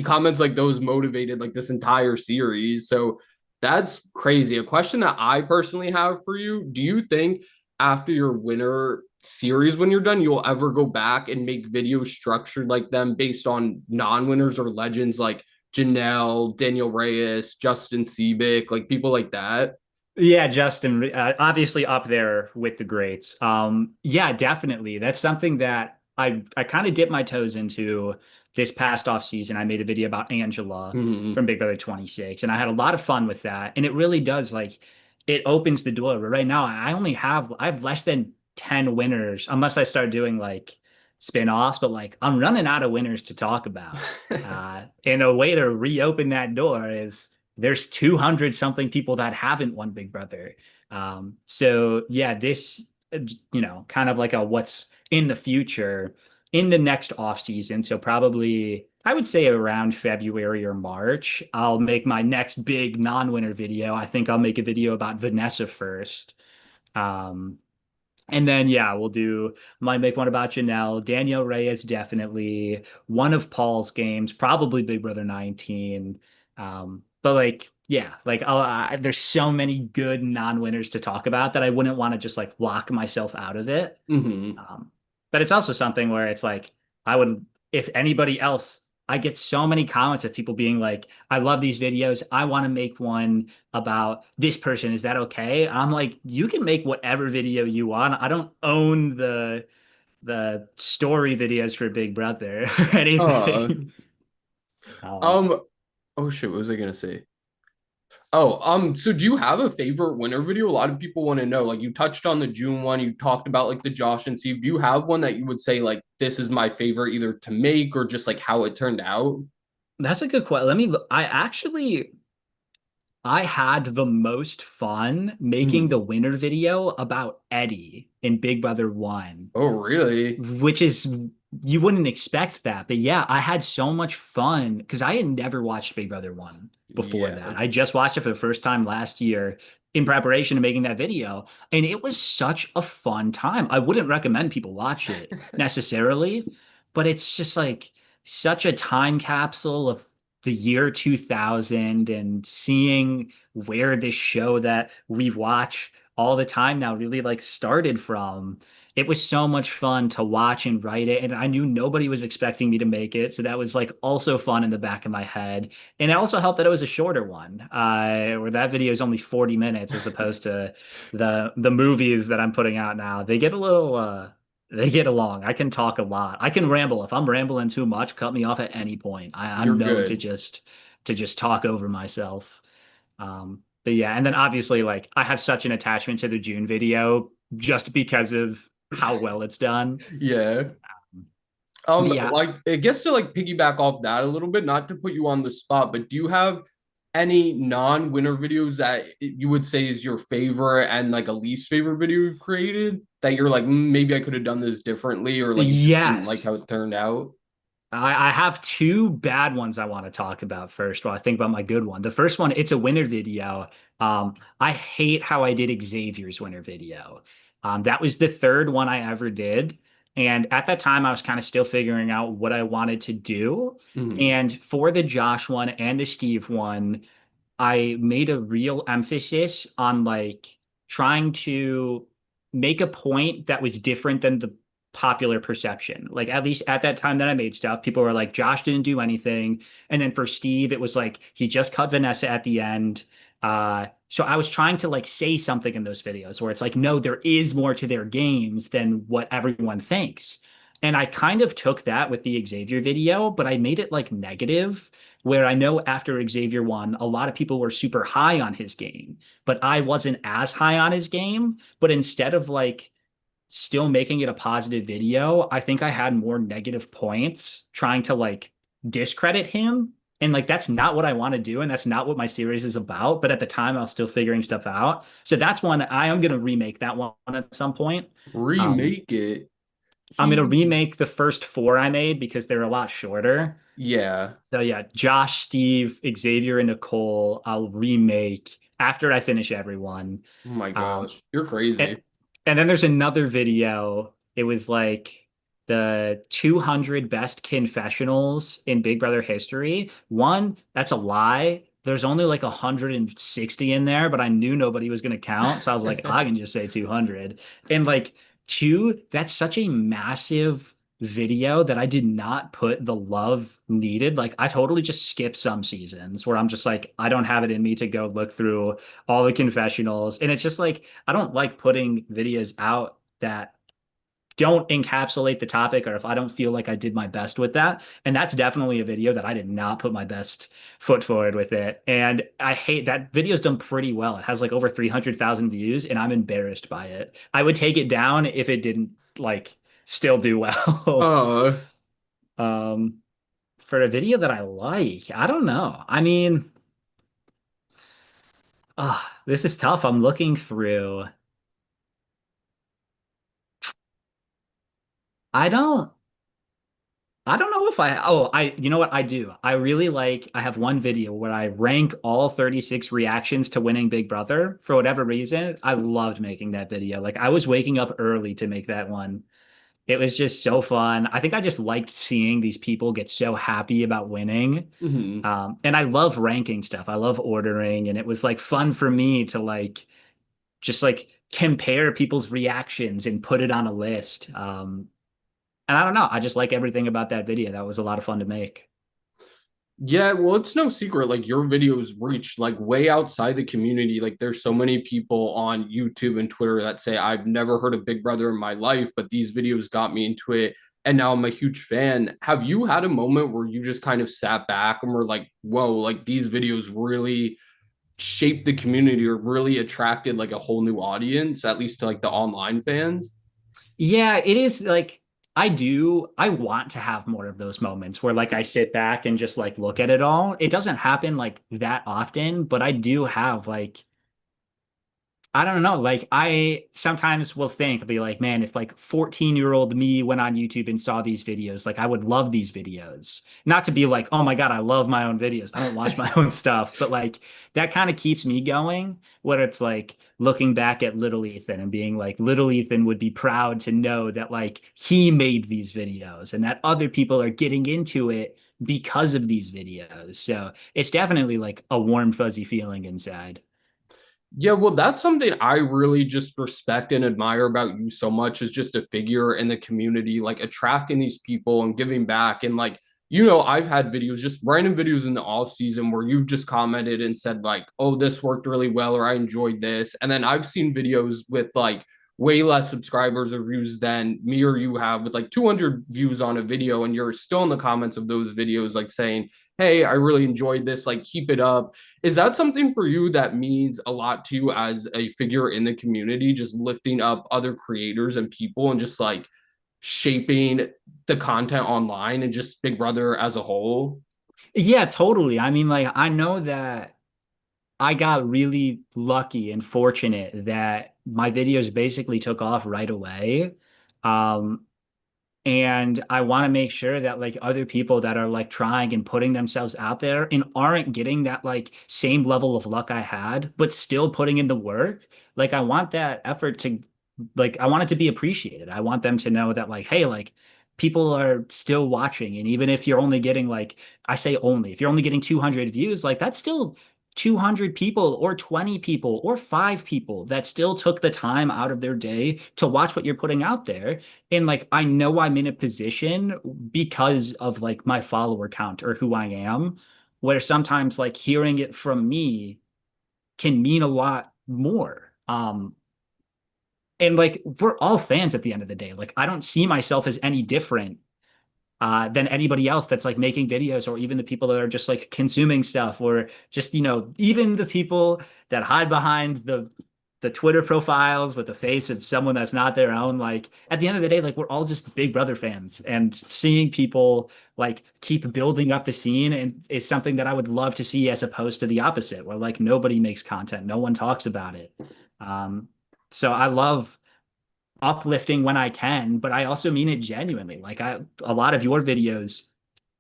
comments like those motivated like this entire series. So that's crazy. A question that I personally have for you: do you think after your winner series, when you're done, you'll ever go back and make videos structured like them based on non-winners or legends like Janelle, Daniel Reyes, Justin Seabick, like people like that? Yeah, Justin, obviously up there with the greats. Yeah, definitely. That's something that I kind of dipped my toes into this past off season. I made a video about Angela Mm-hmm. from Big Brother 26, and I had a lot of fun with that. And it really does like it opens the door. But right now, I have less than 10 winners, unless I start doing like spin-offs, but like I'm running out of winners to talk about. And a way to reopen that door is there's 200 something people that haven't won Big Brother. So yeah, this, kind of like a what's in the future in the next off season. So probably I would say around February or March, I'll make my next big non-winner video. I think I'll make a video about Vanessa first. Um, and then yeah, might make one about Janelle, Danielle Reyes, definitely one of Paul's games, probably Big Brother 19. But like, yeah, like there's so many good non-winners to talk about that I wouldn't want to just like lock myself out of it. Hmm. Um, but it's also something where it's like, I would, if anybody else, I get so many comments of people being like, I love these videos. I want to make one about this person. Is that okay? I'm like, you can make whatever video you want. I don't own the story videos for Big Brother or Uh, anything. Um, um, oh shit, what was I gonna say? Oh, so do you have a favorite winner video? A lot of people want to know. Like you touched on the June one, you talked about like the Josh and Steve. Do you have one that you would say like this is my favorite either to make or just like how it turned out? that's a good question. Let me look. I had the most fun making the Mhm. winner video about Eddie in Big Brother 1, Oh, really? which is, you wouldn't expect that. But yeah, I had so much fun because I had never watched Big Brother 1 before Yeah. that. I just watched it for the first time last year in preparation to making that video, and it was such a fun time. I wouldn't recommend people watch it necessarily, but it's just like such a time capsule of the year 2000 and seeing where this show that we watch all the time now really like started from. It was so much fun to watch and write it, and I knew nobody was expecting me to make it, so that was like also fun in the back of my head. And it also helped that it was a shorter one, where that video is only 40 minutes as opposed to the movies that I'm putting out now. They get a little they get along. I can talk a lot. I can ramble. If I'm rambling too much, cut me off at any point. I'm You're known good. to just talk over myself. But yeah, and then obviously like I have such an attachment to the June video just because of how well it's done. Yeah. But yeah, Like I guess to like piggyback off that a little bit, not to put you on the spot, but do you have any non-winner videos that you would say is your favorite and like a least favorite video you've created that you're like, maybe I could have done this differently, or like you just didn't like yes. how it turned out? I have two bad ones I want to talk about first while I think about my good one. The first one, it's a winter video. I hate how I did Xavier's winter video. That was the third one I ever did. And at that time, I was kind of still figuring out what I wanted to do. Hmm. And for the Josh one and the Steve one, I made a real emphasis on like trying to make a point that was different than the popular perception. Like at least at that time that I made stuff, people were like, Josh didn't do anything. And then for Steve, it was like he just cut Vanessa at the end. So I was trying to like say something in those videos where it's like, no, there is more to their games than what everyone thinks. And I kind of took that with the Xavier video, but I made it like negative where I know after Xavier won, a lot of people were super high on his game, but I wasn't as high on his game. But instead of like still making it a positive video, I think I had more negative points trying to like discredit him. And like that's not what I want to do, and that's not what my series is about. But at the time, I was still figuring stuff out. So that's one I am gonna remake that one at some point. Um, Remake it. I'm gonna Jeez. remake the first four I made because they're a lot shorter. Yeah. So yeah, Josh, Steve, Xavier, and Nicole, I'll remake after I finish everyone. Oh my Um, gosh. You're and, crazy. and then there's another video. It was like the 200 best confessionals in Big Brother history. One, that's a lie. There's only like 160 in there, but I knew nobody was going to count. So I was like, I can just say 200. And like, two, that's such a massive video that I did not put the love needed. Like, I totally just skipped some seasons where I'm just like, I don't have it in me to go look through all the confessionals. And it's just like, I don't like putting videos out that don't encapsulate the topic or if I don't feel like I did my best with that. And that's definitely a video that I did not put my best foot forward with it. And I hate that video's done pretty well. It has like over 300,000 views and I'm embarrassed by it. I would take it down if it didn't like still do well. uh, um, for a video that I like, I don't know. I mean, this is tough. I'm looking through. I don't I don't know if you know what I do. I really like, I have one video where I rank all 36 reactions to winning Big Brother for whatever reason. I loved making that video. Like I was waking up early to make that one. It was just so fun. I think I just liked seeing these people get so happy about winning. Hmm. And I love ranking stuff. I love ordering, and it was like fun for me to like just like compare people's reactions and put it on a list. And I don't know, I just like everything about that video. That was a lot of fun to make. Yeah, well, it's no secret. Like your videos reach like way outside the community. Like there's so many people on YouTube and Twitter that say, I've never heard of Big Brother in my life, but these videos got me into it. And now I'm a huge fan. Have you had a moment where you just kind of sat back and were like, whoa, like these videos really shaped the community or really attracted like a whole new audience, at least to like the online fans? Yeah, it is like I want to have more of those moments where like I sit back and just like look at it all. It doesn't happen like that often, but I do have like I don't know. Like I sometimes will think, I'll be like, man, if like 14-year-old me went on YouTube and saw these videos, like I would love these videos. Not to be like, oh my God, I love my own videos. I don't watch my own stuff, but like that kind of keeps me going, where it's like looking back at little Ethan and being like, little Ethan would be proud to know that like he made these videos and that other people are getting into it because of these videos. So it's definitely like a warm, fuzzy feeling inside. Yeah, well, that's something I really just respect and admire about you so much is just a figure in the community, like attracting these people and giving back. And like, I've had videos, just random videos in the off season where you've just commented and said like, oh, this worked really well, or I enjoyed this. And then I've seen videos with like way less subscribers or views than me or you have with like 200 views on a video. And you're still in the comments of those videos, like saying, hey, I really enjoyed this, like keep it up. Is that something for you that means a lot to you as a figure in the community, just lifting up other creators and people and just like shaping the content online and just Big Brother as a whole? Yeah, totally. I mean, like, I know that I got really lucky and fortunate that my videos basically took off right away. Um, and I want to make sure that like other people that are like trying and putting themselves out there and aren't getting that like same level of luck I had, but still putting in the work. Like I want that effort to like I want it to be appreciated. I want them to know that like, hey, like people are still watching. And even if you're only getting like I say only, if you're only getting 200 views, like that's still 200 people or 20 people or 5 people that still took the time out of their day to watch what you're putting out there. And like I know I'm in a position because of like my follower count or who I am, where sometimes like hearing it from me can mean a lot more. And like we're all fans at the end of the day. Like I don't see myself as any different than anybody else that's like making videos, or even the people that are just like consuming stuff, or just, even the people that hide behind the Twitter profiles with the face of someone that's not their own. Like at the end of the day, like we're all just Big Brother fans, and seeing people like keep building up the scene and is something that I would love to see, as opposed to the opposite, where like nobody makes content, no one talks about it. Um, so I love uplifting when I can, but I also mean it genuinely. Like a lot of your videos,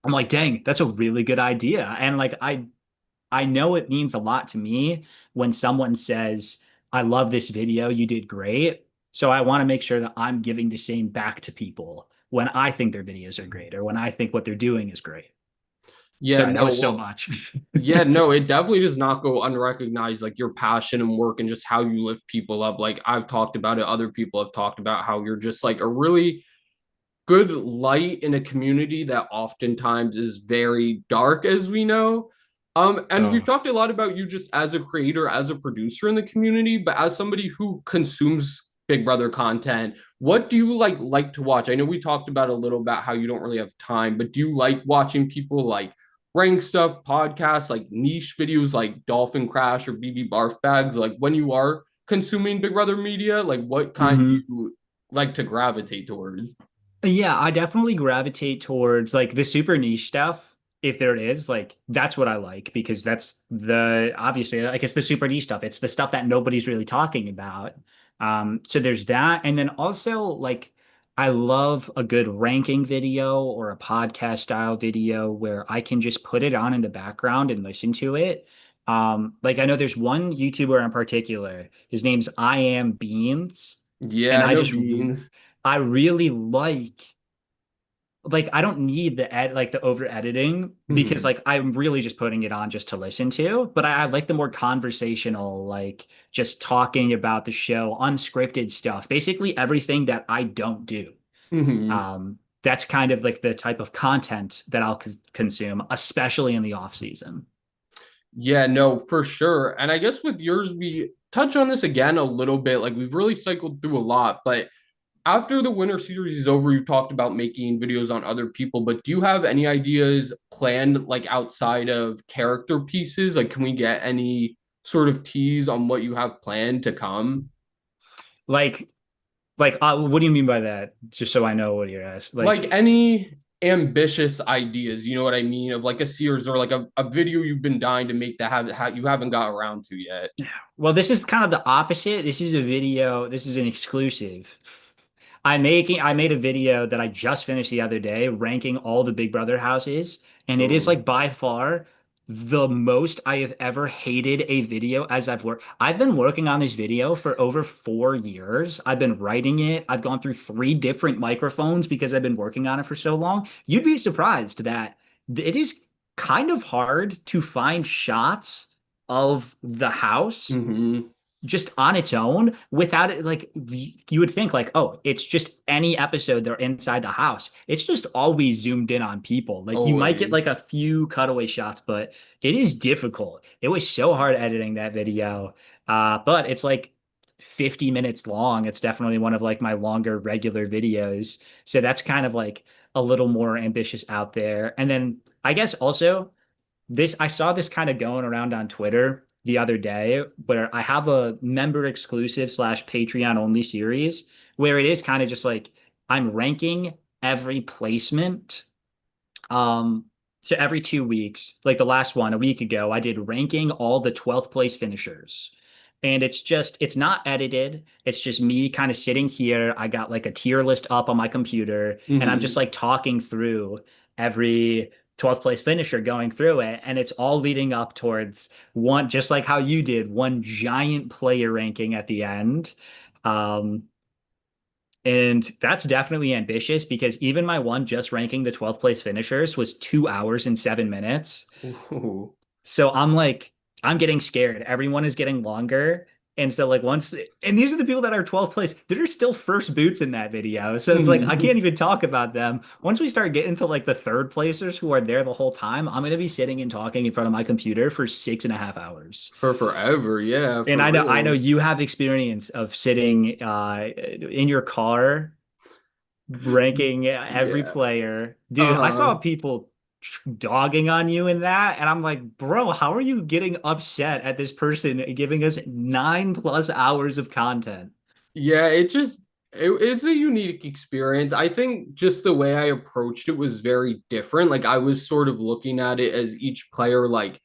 I'm like, dang, that's a really good idea. And like I know it means a lot to me when someone says, I love this video, you did great. So I want to make sure that I'm giving the same back to people when I think their videos are great or when I think what they're doing is great. Yeah, Sorry, that no, was so well, much. yeah, no, it definitely does not go unrecognized, like your passion and work and just how you lift people up. Like I've talked about it, other people have talked about how you're just like a really good light in a community that oftentimes is very dark, as we know. And we've Oh. talked a lot about you just as a creator, as a producer in the community, but as somebody who consumes Big Brother content, what do you like to watch? I know we talked about a little about how you don't really have time, but do you like watching people like rank stuff, podcasts, like niche videos like Dolphin Crash or BB Barf Bags? Like when you are consuming Big Brother media, like what kind do Mhm. you like to gravitate towards? Yeah, I definitely gravitate towards like the super niche stuff. If there it is, like that's what I like, because that's the obviously like it's the super niche stuff. It's the stuff that nobody's really talking about. So there's that. And then also like I love a good ranking video or a podcast style video where I can just put it on in the background and listen to it. Like I know there's one YouTuber in particular. His name's I Am Beans. Yeah, And I I know just beans. I really like I don't need the over editing because Hmm. like I'm really just putting it on just to listen to, but I like the more conversational, like just talking about the show, unscripted stuff, basically everything that I don't do. Hmm. That's kind of like the type of content that I'll consume, especially in the off season. Yeah, no, for sure. And I guess with yours, we touch on this again a little bit. Like we've really cycled through a lot, but after the winter series is over, you talked about making videos on other people, but do you have any ideas planned like outside of character pieces? Like, can we get any sort of tease on what you have planned to come? Like what do you mean by that? Just so I know what you're asking. Like any ambitious ideas, you know what I mean? Of like a series or like a video you've been dying to make that you haven't got around to yet. Well, this is kind of the opposite. This is a video. This is an exclusive. I made a video that I just finished the other day ranking all the Big Brother houses, and it is Oh. like by far the most I have ever hated a video as I've worked. I've been working on this video for over 4 years. I've been writing it. I've gone through three different microphones because I've been working on it for so long. You'd be surprised that it is kind of hard to find shots of the house Hmm. just on its own without it. Like you would think like, oh, it's just any episode they're inside the house. It's just always zoomed in on people. Like you might get like Always. a few cutaway shots, but it is difficult. It was so hard editing that video. But it's like 50 minutes long. It's definitely one of like my longer regular videos. So that's kind of like a little more ambitious out there. And then I guess also this I saw this kind of going around on Twitter the other day where I have a member exclusive slash Patreon only series where it is kind of just like I'm ranking every placement. Um, so every 2 weeks, like the last one a week ago, I did ranking all the 12th place finishers. And it's not edited. It's just me kind of sitting here. I got like a tier list up on my computer, and I'm just Hmm. like talking through every 12th place finisher going through it. And it's all leading up towards one, just like how you did, one giant player ranking at the end. Um, and that's definitely ambitious because even my one just ranking the 12th place finishers was 2 hours and 7 minutes. Ooh. So I'm like, I'm getting scared. Everyone is getting longer. And so like once and these are the people that are 12th place, they're still first boots in that video. So it's like I can't Mhm. even talk about them. Once we start getting to like the third placers who are there the whole time, I'm gonna be sitting and talking in front of my computer for 6.5 hours. For forever, yeah, And for I know real. you have experience of sitting in your car ranking every Yeah. player. Dude, I saw Uh-huh. people dogging on you in that, and I'm like, bro, how are you getting upset at this person giving us 9+ hours of content? Yeah, it's a unique experience. I think just the way I approached it was very different. Like I was sort of looking at it as each player, like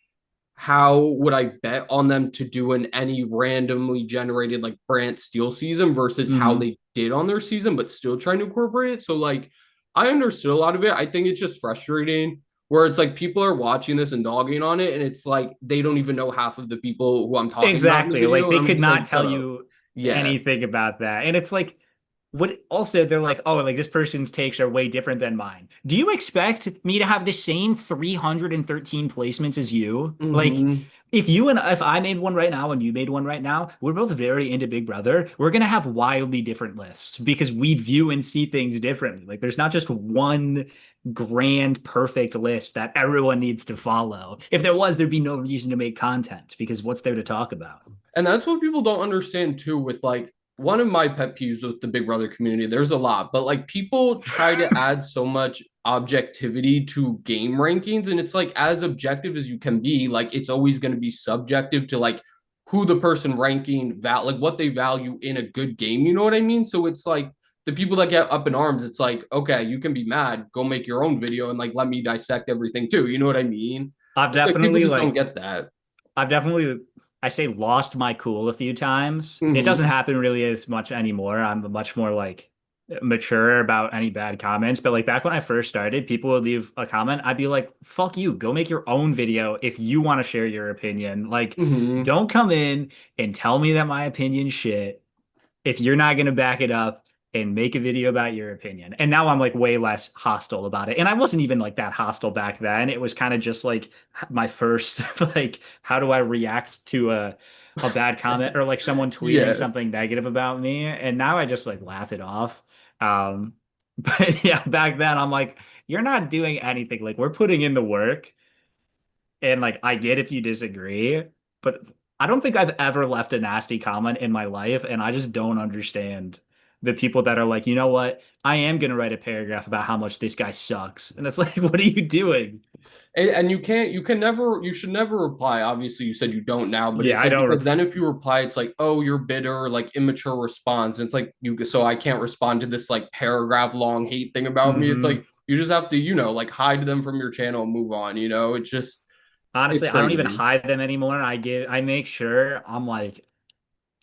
how would I bet on them to do in any randomly generated like Brant Steel season versus how Hmm. they did on their season, but still trying to incorporate it. So like I understood a lot of it. I think it's just frustrating where it's like people are watching this and dogging on it, and it's like they don't even know half of the people who I'm talking about in the Exactly. Like video. they And I'm could just like, not tell shut up. you Yeah. anything about that. And it's like, what also they're like, oh, like this person's takes are way different than mine. Do you expect me to have the same 313 placements as you? Like, Hmm. if I made one right now and you made one right now, we're both very into Big Brother. We're gonna have wildly different lists because we view and see things differently. Like there's not just one grand perfect list that everyone needs to follow. If there was, there'd be no reason to make content because what's there to talk about? And that's what people don't understand too, with like one of my pet peeves with the Big Brother community. There's a lot, but like people try to add so much objectivity to game rankings, and it's like as objective as you can be, like it's always going to be subjective to like who the person ranking like what they value in a good game. You know what I mean? So it's like the people that get up in arms, it's like, okay, you can be mad, go make your own video and like let me dissect everything too. You know what I mean? I've It's like people definitely just don't like get that. I've definitely, I say lost my cool a few times. It doesn't Hmm. happen really as much anymore. I'm much more like mature about any bad comments. But like back when I first started, people would leave a comment. I'd be like, fuck you, go make your own video if you want to share your opinion. Like, Hmm. don't come in and tell me that my opinion's shit if you're not going to back it up and make a video about your opinion. And now I'm like way less hostile about it. And I wasn't even like that hostile back then. It was kind of just like my first like how do I react to a bad comment or like someone tweeting Yeah. something negative about me. And now I just like laugh it off. Um, but yeah, back then I'm like, you're not doing anything. Like we're putting in the work. And like I get if you disagree, but I don't think I've ever left a nasty comment in my life, and I just don't understand the people that are like, you know what? I am gonna write a paragraph about how much this guy sucks. And it's like, what are you doing? And you can never, you should never reply. Obviously, you said you don't now, but Yeah, it's I like, don't because rep then if you reply, it's like, oh, you're bitter, like immature response. And it's like, so I can't respond to this like paragraph long hate thing about me. It's hmm like, you just have to, like hide them from your channel and move on, It's just, it's Honestly, I don't even crazy. hide them anymore. I make sure I'm like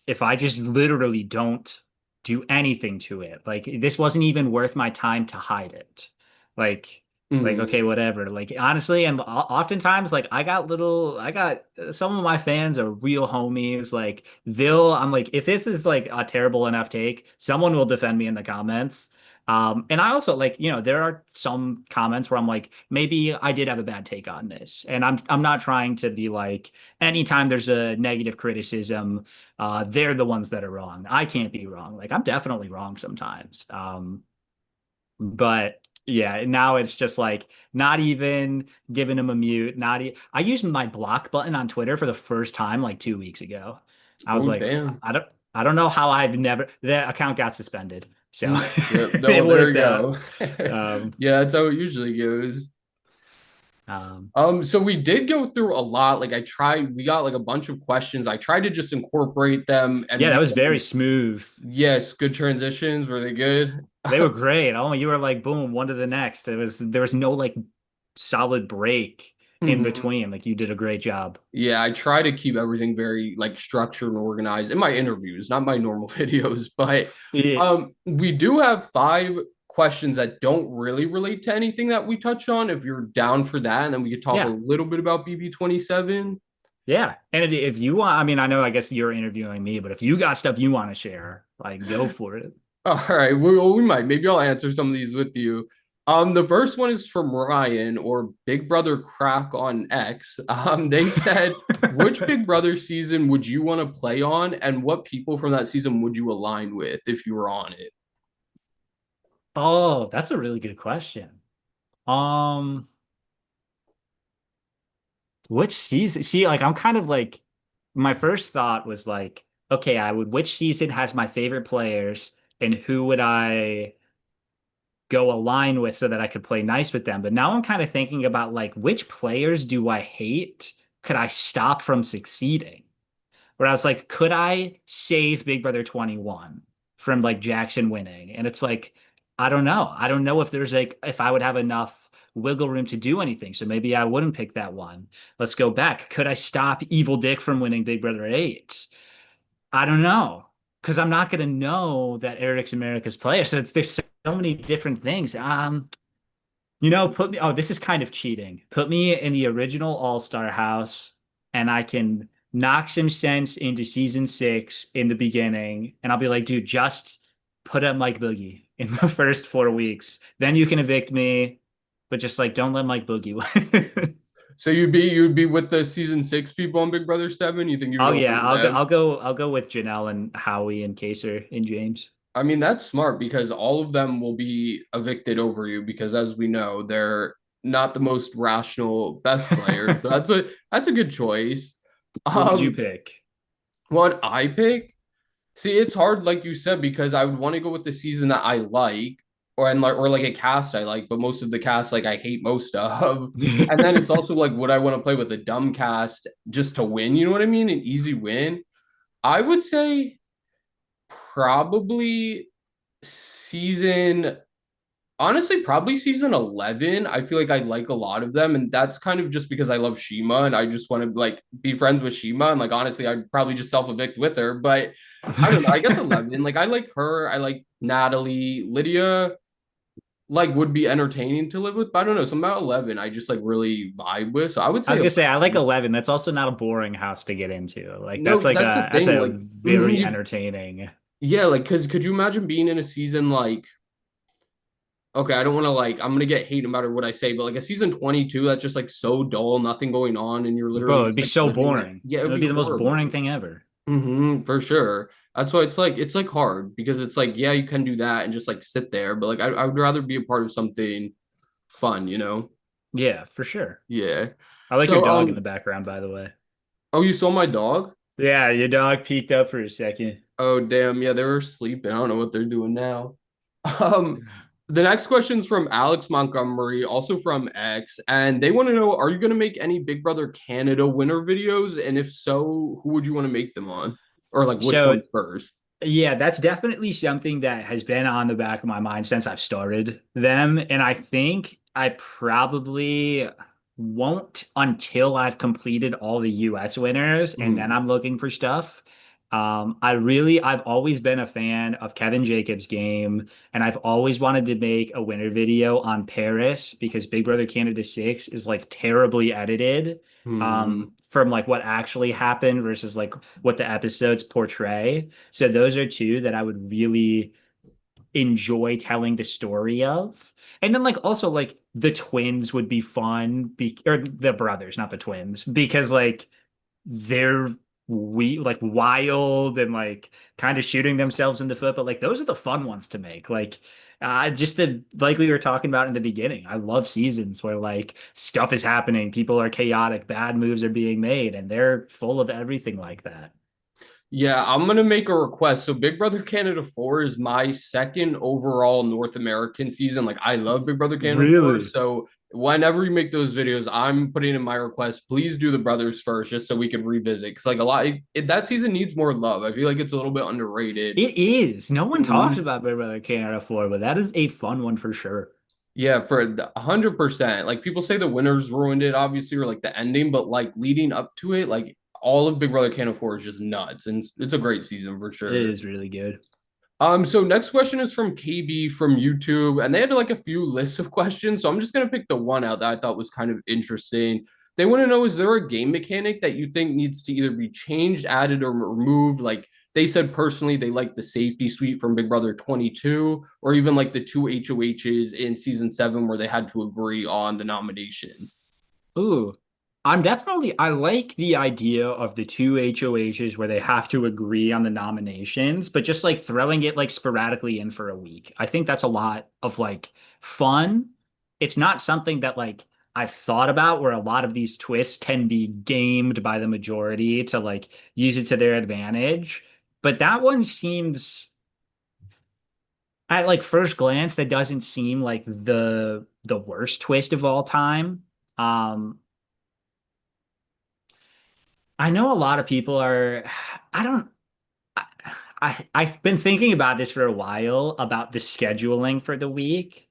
if I just literally don't do anything to it, like this wasn't even worth my time to hide it. Like, Mhm. okay, whatever. Like honestly, and oftentimes, like I got some of my fans are real homies. Like I'm like, if this is like a terrible enough take, someone will defend me in the comments. And I also like, there are some comments where I'm like, maybe I did have a bad take on this. And I'm not trying to be like, anytime there's a negative criticism, they're the ones that are wrong. I can't be wrong. Like I'm definitely wrong sometimes. But yeah, now it's just like not even giving them a mute. I used my block button on Twitter for the first time like 2 weeks ago. I was Oh, like, damn. I don't know how I've never the account got suspended. So Yeah, it well, there you worked out. go. Um, Yeah, that's how it usually goes. um, So we did go through a lot. Like we got like a bunch of questions. I tried to just incorporate them and yeah, that read was very them. smooth. Yes, good transitions. Were they good? They were great. Oh, you were like boom, one to the next. There was no like solid break in Mhm. between. Like you did a great job. Yeah, I try to keep everything very like structured and organized in my interviews, not my normal videos. But Yeah, we do have 5 questions that don't really relate to anything that we touched on. If you're down for that, and then we could talk a yeah, little bit about BB27. yeah. And if you want, I mean, I know, I guess you're interviewing me, but if you got stuff you want to share, like go for it. All right, we might. Maybe I'll answer some of these with you. The first one is from Ryan or Big Brother Crack on X. They said, which Big Brother season would you want to play on, and what people from that season would you align with if you were on it? Oh, that's a really good question. Um, which season? See, like I'm kind of like my first thought was like, okay, which season has my favorite players and who would I go align with so that I could play nice with them. But now I'm kind of thinking about like which players do I hate? Could I stop from succeeding? Where I was like, could I save Big Brother 21 from like Jackson winning? And it's like, I don't know. I don't know if there's like if I would have enough wiggle room to do anything. So maybe I wouldn't pick that one. Let's go back. Could I stop Evil Dick from winning Big Brother 8? I don't know. Because I'm not gonna know that Eric's America's player. So there's so many different things. Put me, oh, this is kind of cheating. Put me in the original All-Star house and I can knock some sense into season 6 in the beginning. And I'll be like, dude, just put up Mike Boogie in the first 4 weeks. Then you can evict me, but just like don't let Mike Boogie win. So you'd be with the season 6 people on Big Brother 7. You think you'd Oh go yeah, for them? I'll go with Janelle and Howie and Kaser and James. I mean, that's smart because all of them will be evicted over you because, as we know, they're not the most rational best players. So that's a good choice. What would you Um, pick? what I pick, see, it's hard, like you said, because I would want to go with the season that I like, or like a cast I like, but most of the cast like I hate most of. And then it's also like, would I want to play with a dumb cast just to win? You know what I mean? An easy win. I would say probably season honestly, probably season 11. I feel like I like a lot of them, and that's kind of just because I love Shima and I just want to like be friends with Shima. And like honestly, I'd probably just self-evict with her. But I don't know. I guess 11. Like I like her. I like Natalie. Lydia like would be entertaining to live with, but I don't know. Something about 11 I just like really vibe with. So I would I say was gonna say I like 11. 11. That's also not a boring house to get into. Like No, that's the that's thing. a Like very you entertaining. Yeah, like, cause could you imagine being in a season like, okay, I don't want to like, I'm gonna get hate no matter what I say, but like a season 22 that's just like so dull, nothing going on, and you're literally Bro, it'd just be like so living it. boring. Yeah, it It would would be be the most boring horrible. thing ever. For sure. That's why it's like hard because it's like, yeah, you can do that and just like sit there, but like I would rather be a part of something fun, you know? Yeah, for sure. Yeah. I like your So dog in the background, by the way. oh, you saw my dog? Yeah, your dog peeked up for a second. Oh, damn. Yeah, they were sleeping. I don't know what they're doing now. Um, the next question's from Alex Montgomery, also from X, and they want to know, are you going to make any Big Brother Canada winner videos? And if so, who would you want to make them on? Or like which So ones first? yeah, that's definitely something that has been on the back of my mind since I've started them. And I think I probably won't until I've completed all the US winners and then Hmm. I'm looking for stuff. I've always been a fan of Kevin Jacobs' game, and I've always wanted to make a winner video on Paris because Big Brother Canada 6 is like terribly edited Hmm. from like what actually happened versus like what the episodes portray. So those are two that I would really enjoy telling the story of. And then like also like the twins would be fun be or the brothers, not the twins, because like they're we like wild and like kind of shooting themselves in the foot, but like those are the fun ones to make. Like just the like we were talking about in the beginning. I love seasons where like stuff is happening, people are chaotic, bad moves are being made, and they're full of everything like that. Yeah, I'm gonna make a request. So Big Brother Canada 4 is my second overall North American season. Like I love Big Brother Canada 4. Really? So whenever you make those videos, I'm putting in my request. Please do the brothers first, just so we can revisit. Cause like a lot that season needs more love. I feel like it's a little bit underrated. It is. No one talks Mhm. about Big Brother Canada 4, but that is a fun one for sure. Yeah, for 100%. Like people say the winners ruined it, obviously, or like the ending, but like leading up to it, like all of Big Brother Canada 4 is just nuts. And it's a great season for It sure. is really good. So next question is from KB from YouTube, and they had like a few lists of questions. So I'm just gonna pick the one out that I thought was kind of interesting. They want to know, is there a game mechanic that you think needs to either be changed, added, or removed? Like they said personally, they like the safety suite from Big Brother 22, or even like the two HOHs in season 7 where they had to agree on the nominations. Ooh, I like the idea of the two HOHs where they have to agree on the nominations, but just like throwing it like sporadically in for a week. I think that's a lot of like fun. It's not something that like I've thought about where a lot of these twists can be gamed by the majority to like use it to their advantage. But that one seems at like first glance, that doesn't seem like the worst twist of all time. Um, I know a lot of people are, I don't, I, I've been thinking about this for a while about the scheduling for the week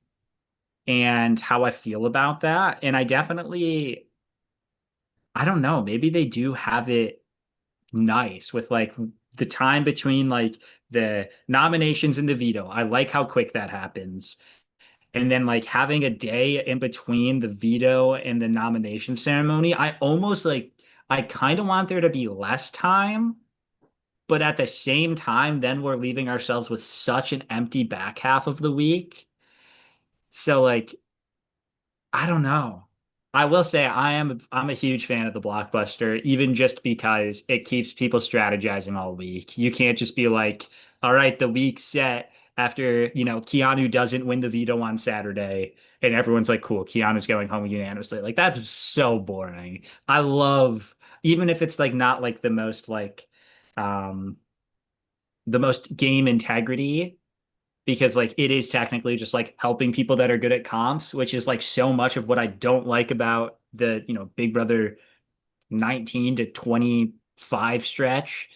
and how I feel about that. And I definitely, I don't know, maybe they do have it nice with like the time between like the nominations and the veto. I like how quick that happens. And then like having a day in between the veto and the nomination ceremony, I almost like I kind of want there to be less time, but at the same time, then we're leaving ourselves with such an empty back half of the week. So like I don't know. I will say I'm a huge fan of the blockbuster, even just because it keeps people strategizing all week. You can't just be like, all right, the week's set after, Keanu doesn't win the veto on Saturday, and everyone's like, cool, Keanu's going home unanimously. Like that's so boring. I love, even if it's like not like um the most game integrity because like it is technically just like helping people that are good at comps, which is like so much of what I don't like about the, Big Brother 19 to 25 stretch.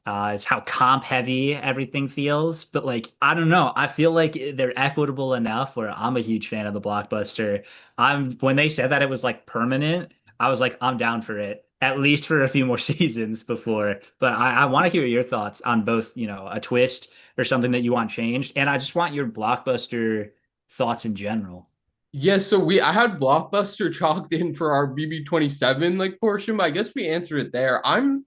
It's how comp heavy everything feels. But like, I don't know. I feel like they're equitable enough where I'm a huge fan of the blockbuster. When they said that it was like permanent, I was like, I'm down for it, at least for a few more seasons before. But I want to hear your thoughts on both, a twist or something that you want changed. And I just want your blockbuster thoughts in general. Yeah, so I had Blockbuster chalked in for our BB27 like portion, but I guess we answered it there. I don't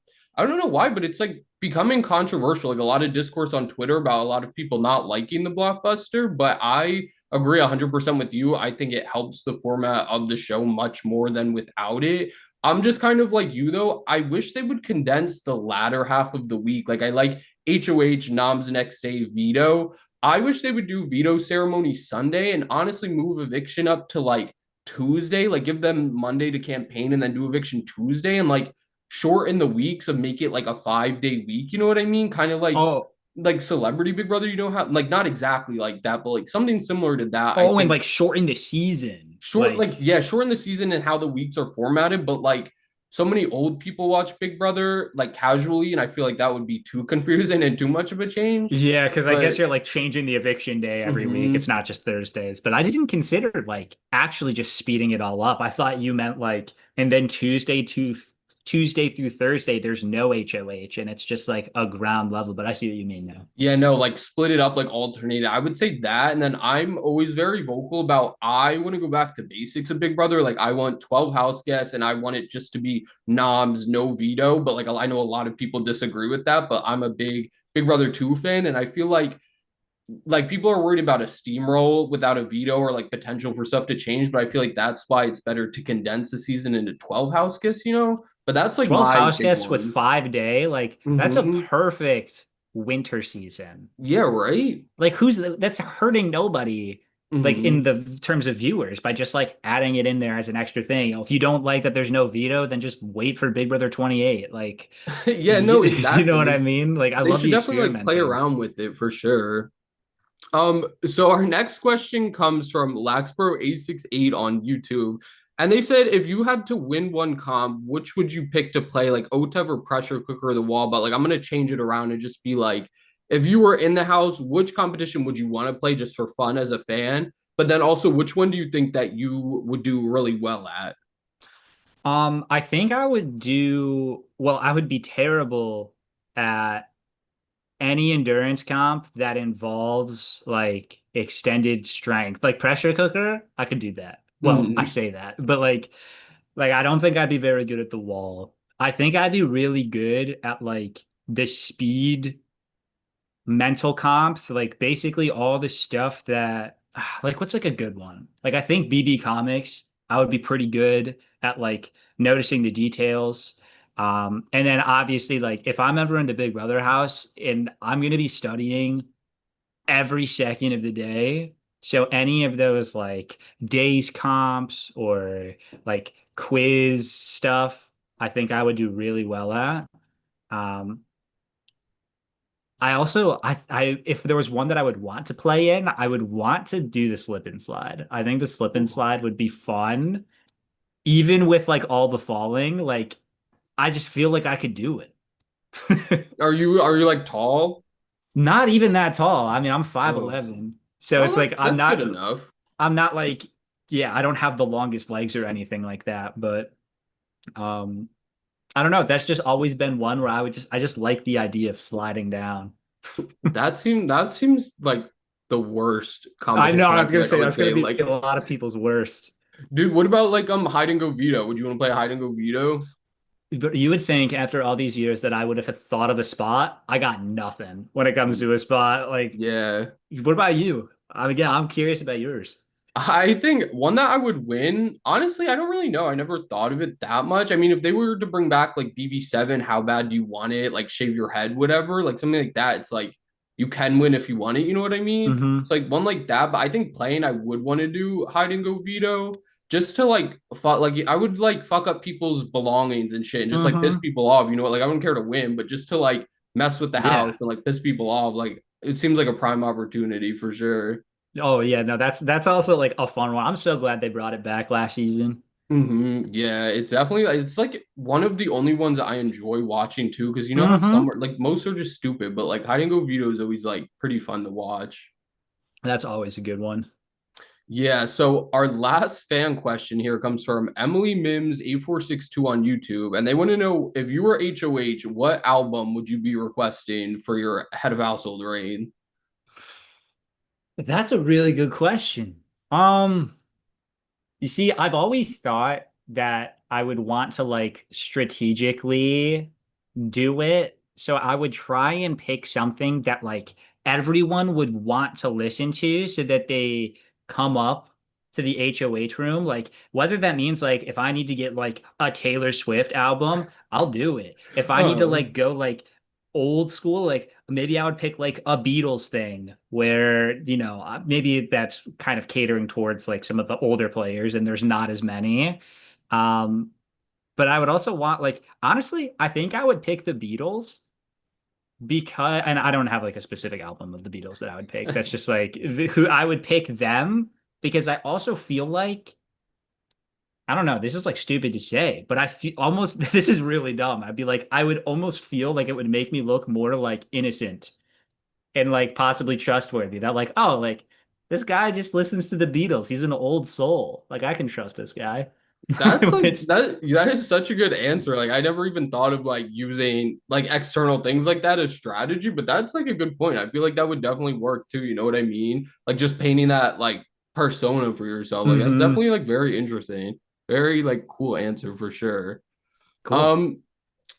know why, but it's like becoming controversial, like a lot of discourse on Twitter about a lot of people not liking the blockbuster, but I agree 100% with you. I think it helps the format of the show much more than without it. I'm just kind of like you though. I wish they would condense the latter half of the week. Like I like HOH, Nom's next day, veto. I wish they would do veto ceremony Sunday and honestly move eviction up to like Tuesday, like give them Monday to campaign and then do eviction Tuesday and like shorten the weeks and make it like a 5 day week. You know what I mean? Kind of Oh, like Celebrity Big Brother. You know how like not exactly like that, but like something similar to that. I oh, and think like shorten the season. short like Like, yeah, shorten the season and how the weeks are formatted. But like so many old people watch Big Brother like casually, and I feel like that would be too confusing and too much of a change. yeah, because I guess But you're like changing the eviction day every week. It's mhm. not just Thursdays. But I didn't consider like actually just speeding it all up. I thought you meant like, and then Tuesday through Thursday, there's no HOH and it's just like a ground level. But I see what you mean now. Yeah, no, like split it up, like alternate it. I would say that. And then I'm always very vocal about I want to go back to basics of Big Brother. Like I want 12 house guests and I want it just to be noms, no veto. But like I know a lot of people disagree with that, but I'm a big Big Brother 2 fan. And I feel like people are worried about a steamroll without a veto or like potential for stuff to change. But I feel like that's why it's better to condense the season into 12 house guests, you know? But that's like 12 my house big guests with one. 5 day, like that's a Hmm. perfect winter season. Yeah, right. Like that's hurting nobody like in Hmm. the terms of viewers by just like adding it in there as an extra thing. If you don't like that there's no veto, then just wait for Big Brother 28. Like Yeah, no, you know what I exactly. mean? Like I They love should the definitely like play experimenting. around with it for sure. So our next question comes from Laxbro868 on YouTube. And they said if you had to win one comp, which would you pick to play? Like OTEV or pressure cooker or the wall? But like I'm gonna change it around and just be like, if you were in the house, which competition would you want to play just for fun as a fan? But then also, which one do you think that you would do really well at? I think I would do well, I would be terrible at any endurance comp that involves like extended strength, like pressure cooker, I could do that. Well, I Mhm. say that, but like I don't think I'd be very good at the wall. I think I'd be really good at like the speed mental comps, like basically all the stuff that like what's like a good one? Like I think BB comics, I would be pretty good at like noticing the details. And then obviously like if I'm ever in the Big Brother house and I'm gonna be studying every second of the day. So any of those like days comps or like quiz stuff, I think I would do really well at. Um, I also I if there was one that I would want to play in, I would want to do the slip and slide. I think the slip and slide would be fun, even with like all the falling. Like I just feel like I could do it. Are you like tall? Not even that tall. I mean, I'm Oh, 5'11. So well, it's like that's good enough. I'm not like yeah, I don't have the longest legs or anything like that, but um I don't know. That's just always been one where I just like the idea of sliding down. That seems like the worst I know, competition. I I was feel gonna like I say would that's gonna say be a like, lot of people's worst. dude, what about like hide and go veto? Would you want to play hide and go veto? But you would think after all these years that I would have thought of a spot. I got nothing when it comes to a spot. Like, Yeah, what about you? Again, I'm curious about yours. I think one that I would win. Honestly, I don't really know. I never thought of it that much. I mean, if they were to bring back like BB7, how bad do you want it? Like shave your head, whatever, like something like that. It's like you can win if you want it. You know what I mean? Hmm. It's like one like that. But I think playing, I would want to do hide and go veto just to like like I would like fuck up people's belongings and shit and just like piss Hmm. people off. You know, like I wouldn't care to win, but just to like mess with the Yeah. house and like piss people off. Like it seems like a prime opportunity for sure. Oh yeah, no, that's also like a fun one. I'm so glad they brought it back last season. Yeah, it's definitely it's like one of the only ones I enjoy watching too, because you know how some Hmm. are like most are just stupid, but like hide and go veto is always like pretty fun to watch. That's always a good one. Yeah, so our last fan question here comes from Emily Mims 8462 on YouTube, and they want to know if you were HOH, what album would you be requesting for your head of household reign? That's a really good question. Um, you see, I've always thought that I would want to like strategically do it. So I would try and pick something that like everyone would want to listen to so that they come up to the HOH room. Like whether that means like if I need to get like a Taylor Swift album, I'll do it. If I need to Oh, like go like old school, like maybe I would pick like a Beatles thing where, maybe that's kind of catering towards like some of the older players and there's not as many. Um, but I would also want like honestly, I think I would pick the Beatles because and I don't have like a specific album of the Beatles that I would pick. That's just like who I would pick them because I also feel like I don't know, this is like stupid to say, but I feel almost this is really dumb. I'd be like I would almost feel like it would make me look more like innocent and like possibly trustworthy. That like, oh, like this guy just listens to the Beatles. He's an old soul. Like I can trust this guy. that's like Which that is such a good answer. Like I never even thought of like using like external things like that as strategy, but that's like a good point. I feel like that would definitely work too, you know what I mean? Like just painting that like persona for yourself. Like that's hmm definitely like very interesting. Very like cool answer for sure. Cool. Um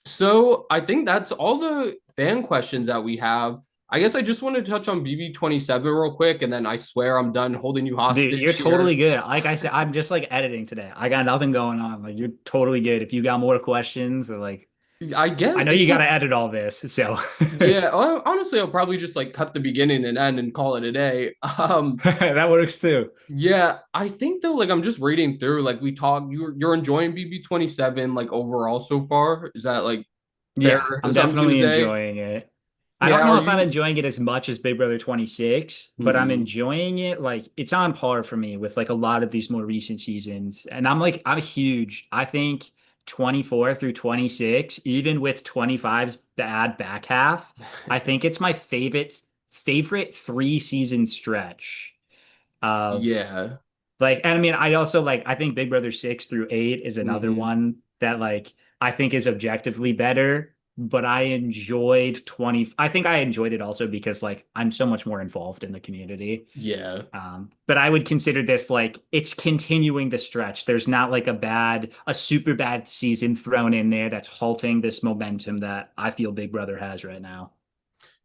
so I think that's all the fan questions that we have. I guess I just want to touch on BB27 real quick, and then I swear I'm done holding you Dude, you're hostage totally here. good. Like I said, I'm just like editing today. I got nothing going on. Like you're totally good. If you got more questions or like I I get know it's you got a to edit all this, so yeah. Honestly, I'll probably just like cut the beginning and end and call it a day. that works too. Yeah, I think though, like I'm just reading through, like we talked, you're enjoying BB27 like overall so far. Is that like fair Yeah, I'm assumption to definitely say? enjoying it. I don't Yeah. know Are if I'm you? enjoying it as much as Big Brother 26, but I'm Mhm. enjoying it. Like it's on par for me with like a lot of these more recent seasons. And I'm huge. I think 24 through 26, even with 25's bad back half, I think it's my favorite 3 season stretch of Yeah. like, and I mean, I also like, I think Big Brother 6 through 8 is another Hmm. one that like I think is objectively better, but I think I enjoyed it also because like I'm so much more involved in the community. Yeah. But I would consider this like it's continuing the stretch. There's not like a super bad season thrown in there that's halting this momentum that I feel Big Brother has right now.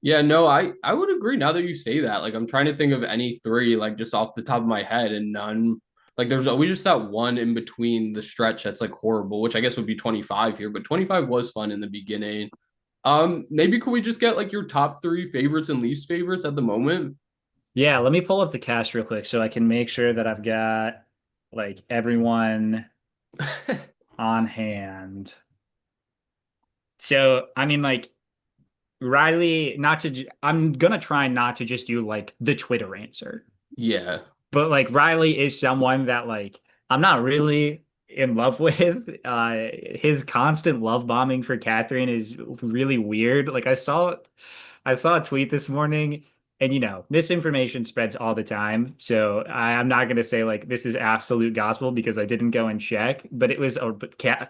Yeah, no, I would agree now that you say that. Like I'm trying to think of any three like just off the top of my head and none like there's always just that one in between the stretch that's like horrible, which I guess would be 25 here, but 25 was fun in the beginning. Maybe could we just get like your top three favorites and least favorites at the moment? Yeah, let me pull up the cast real quick so I can make sure that I've got like everyone on hand. So, I mean, like Riley, I'm gonna try not to just do like the Twitter answer, Yeah. but like Riley is someone that like I'm not really in love with. His constant love bombing for Catherine is really weird. Like I saw a tweet this morning, and misinformation spreads all the time. So I'm not gonna say like this is absolute gospel because I didn't go and check, but it was a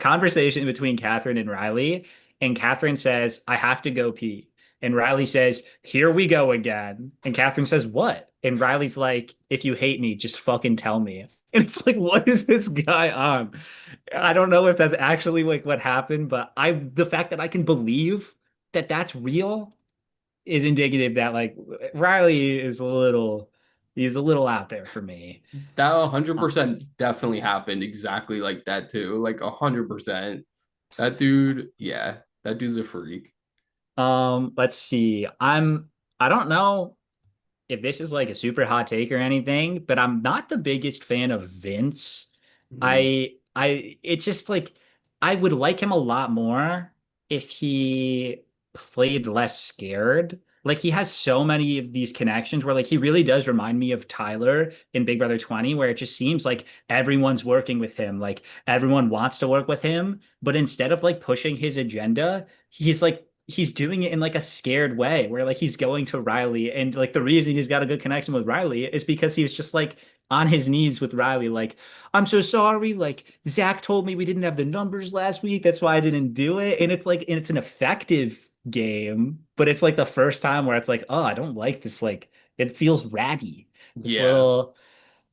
conversation between Catherine and Riley, and Catherine says, "I have to go pee." And Riley says, "Here we go again." And Catherine says, "What?" And Riley's like, "If you hate me, just fucking tell me." And it's like, what is this guy on? I don't know if that's actually like what happened, but the fact that I can believe that that's real is indicative that like Riley he's a little out there for me. That a hundred Uh, percent definitely happened exactly like that too. Like 100%. That dude, yeah, that dude's a freak. let's see. I don't know if this is like a super hot take or anything, but I'm not the biggest fan of Vince. Mhm. It's just like I would like him a lot more if he played less scared. Like he has so many of these connections where like he really does remind me of Tyler in Big Brother 20, where it just seems like everyone's working with him, like everyone wants to work with him, but instead of like pushing his agenda, he's doing it in like a scared way where like he's going to Riley and like the reason he's got a good connection with Riley is because he was just like on his knees with Riley like I'm so sorry like Zach told me we didn't have the numbers last week, that's why I didn't do it. And it's an effective game, but it's like the first time where it's like, oh, I don't like this, like it feels ratty, this Yeah. little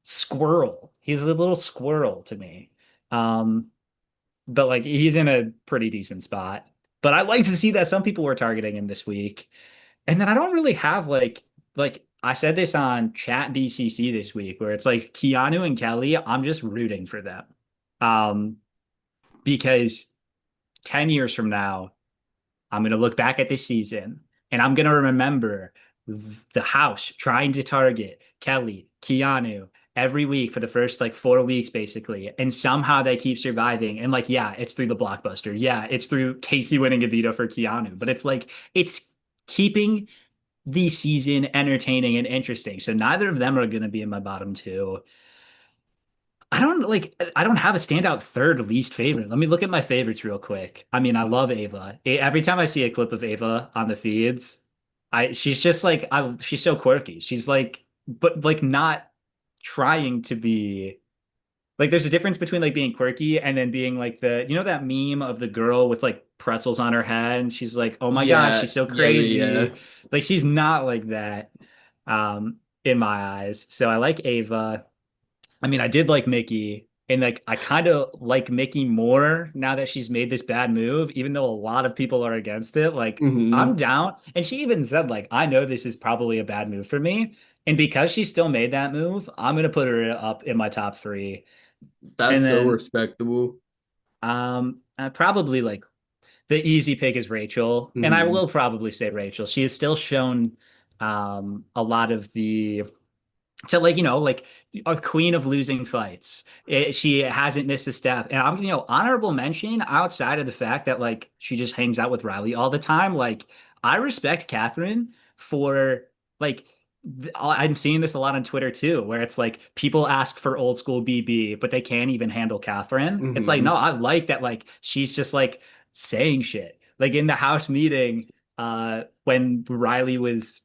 squirrel, he's a little squirrel to me. um but like he's in a pretty decent spot. But I like to see that some people were targeting him this week. And then I don't really have like I said this on Chat BCC this week where it's like Keanu and Kelly, I'm just rooting for them. Um, because 10 years from now, I'm going to look back at this season and I'm going to remember the house trying to target Kelly, Keanu every week for the first like 4 weeks, basically. And somehow they keep surviving. And like, yeah, it's through the blockbuster. Yeah, it's through Casey winning a veto for Keanu. But it's like, it's keeping the season entertaining and interesting. So neither of them are going to be in my bottom two. I don't have a standout third least favorite. Let me look at my favorites real quick. I mean, I love Ava. Every time I see a clip of Ava on the feeds, I she's just like she's so quirky. She's like but like not trying to be like there's a difference between like being quirky and then being like the that meme of the girl with like pretzels on her head and she's like, "Oh my gosh, Yeah, she's so yeah, yeah, yeah. crazy." Like she's not like that in my eyes. So I like Ava. I mean, I did like Mickey, and like I kind of like Mickey more now that she's made this bad move, even though a lot of people are against it. Like, I'm Hmm. down. And she even said, like, I know this is probably a bad move for me. And because she still made that move, I'm gonna put her up in my top three. And That's so then respectable. probably like the easy pick is Rachel. And I Hmm. will probably say Rachel. She has still shown a lot of the to like like a queen of losing fights. She hasn't missed a step, and I'm honorable mention outside of the fact that like she just hangs out with Riley all the time. Like I respect Catherine for like I'm seeing this a lot on Twitter too, where it's like people ask for old school BB, but they can't even handle Catherine. It's like Hmm. no, I like that. Like she's just like saying shit. Like in the house meeting, when Riley was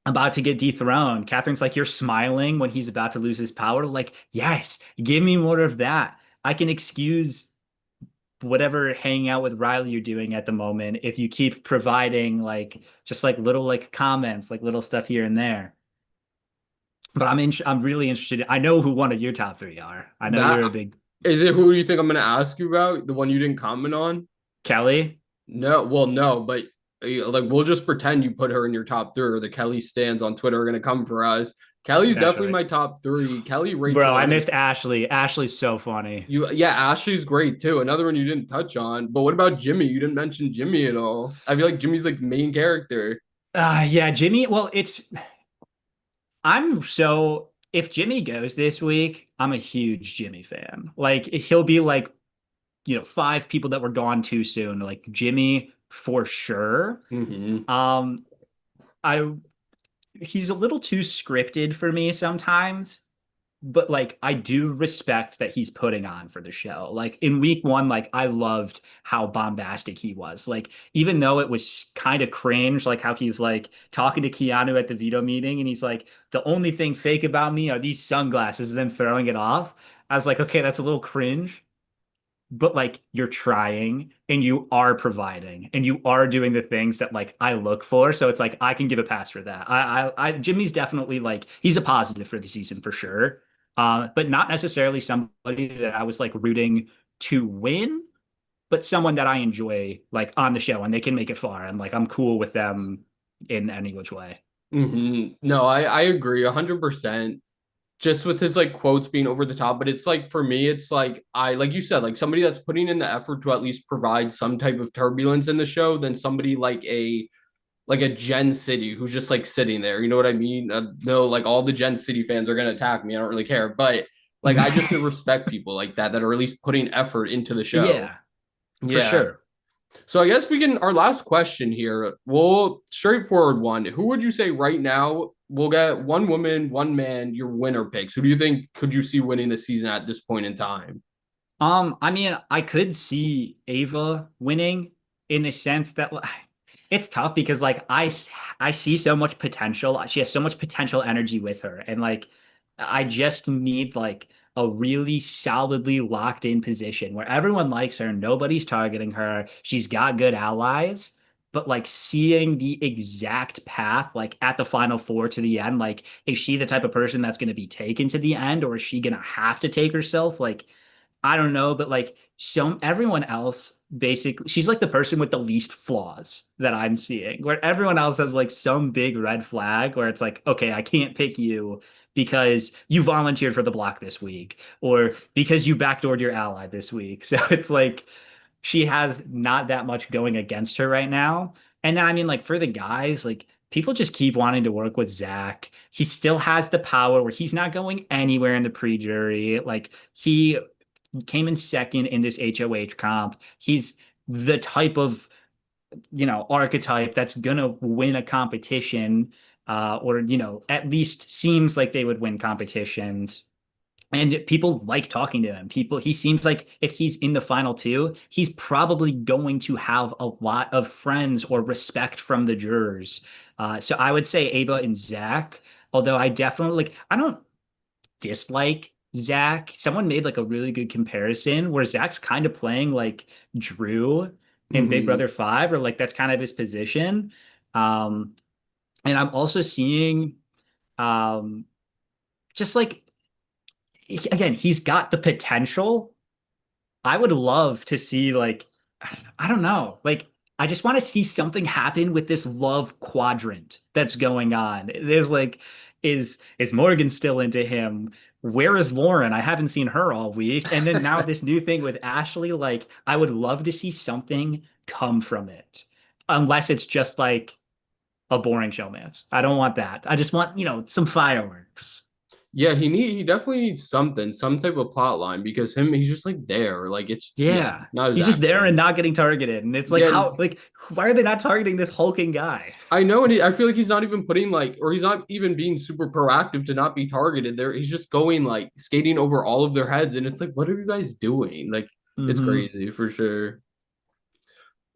about to get dethroned. Catherine's like, you're smiling when he's about to lose his power. Like, yes, give me more of that. I can excuse whatever hanging out with Riley you're doing at the moment if you keep providing like just like little like comments, like little stuff here and there. But I'm really interested. I know who one of your top three are. I know That you're a big is it. Who do you think I'm gonna ask you about? The one you didn't comment on? Kelly. No, well, no, but like we'll just pretend you put her in your top three, or the Kelly stands on Twitter are gonna come for us. Kelly's definitely Naturally. my top three. Kelly, Bro, Rachel, I and missed Ashley. Ashley's so funny. yeah, Ashley's great too. Another one you didn't touch on. But what about Jimmy? You didn't mention Jimmy at all. I feel like Jimmy's like main character. Yeah, Jimmy. Well, I'm so if Jimmy goes this week, I'm a huge Jimmy fan. Like he'll be like, five people that were gone too soon. Like Jimmy for sure. Hmm. Um, I he's a little too scripted for me sometimes, but like I do respect that he's putting on for the show. Like in week one, like I loved how bombastic he was. Like even though it was kind of cringe, like how he's like talking to Keanu at the veto meeting and he's like, the only thing fake about me are these sunglasses, and then throwing it off. I was like, okay, that's a little cringe, but like you're trying and you are providing and you are doing the things that like I look for. So it's like I can give a pass for that. Jimmy's definitely like he's a positive for the season for sure. But not necessarily somebody that I was like rooting to win, but someone that I enjoy like on the show and they can make it far and like I'm cool with them in any which way. No, I agree 100%. Just with his like quotes being over the top, but it's like for me, it's like I like you said, like somebody that's putting in the effort to at least provide some type of turbulence in the show than somebody like a Gen City who's just like sitting there. You know what I mean? No, like all the Gen City fans are gonna attack me. I don't really care, but like I just respect people like that are at least putting effort into the show. Yeah, for Yeah. sure. So I guess we can our last question here. Well, straightforward one. Who would you say right now we'll get one woman, one man, your winner picks? Who do you think could you see winning the season at this point in time? I mean, I could see Ava winning in the sense that it's tough because like I see so much potential. She has so much potential energy with her, and like I just need like a really solidly locked in position where everyone likes her, nobody's targeting her. She's got good allies, but like seeing the exact path like at the final four to the end, like is she the type of person that's going to be taken to the end, or is she going to have to take herself? Like I don't know, but like everyone else basically she's like the person with the least flaws that I'm seeing, where everyone else has like some big red flag where it's like, okay, I can't pick you because you volunteered for the block this week or because you backdoored your ally this week. So it's like she has not that much going against her right now. And then I mean, like for the guys, like people just keep wanting to work with Zach. He still has the power where he's not going anywhere in the pre-jury. Like he came in second in this HOH comp. He's the type of, archetype that's gonna win a competition, or, at least seems like they would win competitions. And people like talking to him. He seems like if he's in the final two, he's probably going to have a lot of friends or respect from the jurors. So I would say Ava and Zach, although I definitely like, I don't dislike Zach. Someone made like a really good comparison where Zach's kind of playing like Drew in Big Hmm. Brother 5, or like that's kind of his position. Um, and I'm also seeing um just like again, he's got the potential. I would love to see like I don't know, like I just want to see something happen with this love quadrant that's going on. There's like is Morgan still into him? Where is Lauren? I haven't seen her all week. And then now this new thing with Ashley, like I would love to see something come from it. Unless it's just like a boring showmance. I don't want that. I just want, some fireworks. Yeah, he definitely needs something, some type of plot line because he's just like there. Like it's yeah, Yeah. not as He's just there and active. not getting targeted. And it's like, Yeah, how, like, why are they not targeting this hulking guy? I know, and I feel like he's not even putting like, or he's not even being super proactive to not be targeted. There, he's just going like skating over all of their heads, and it's like, what are you guys doing? Like, it's Hmm. crazy for sure.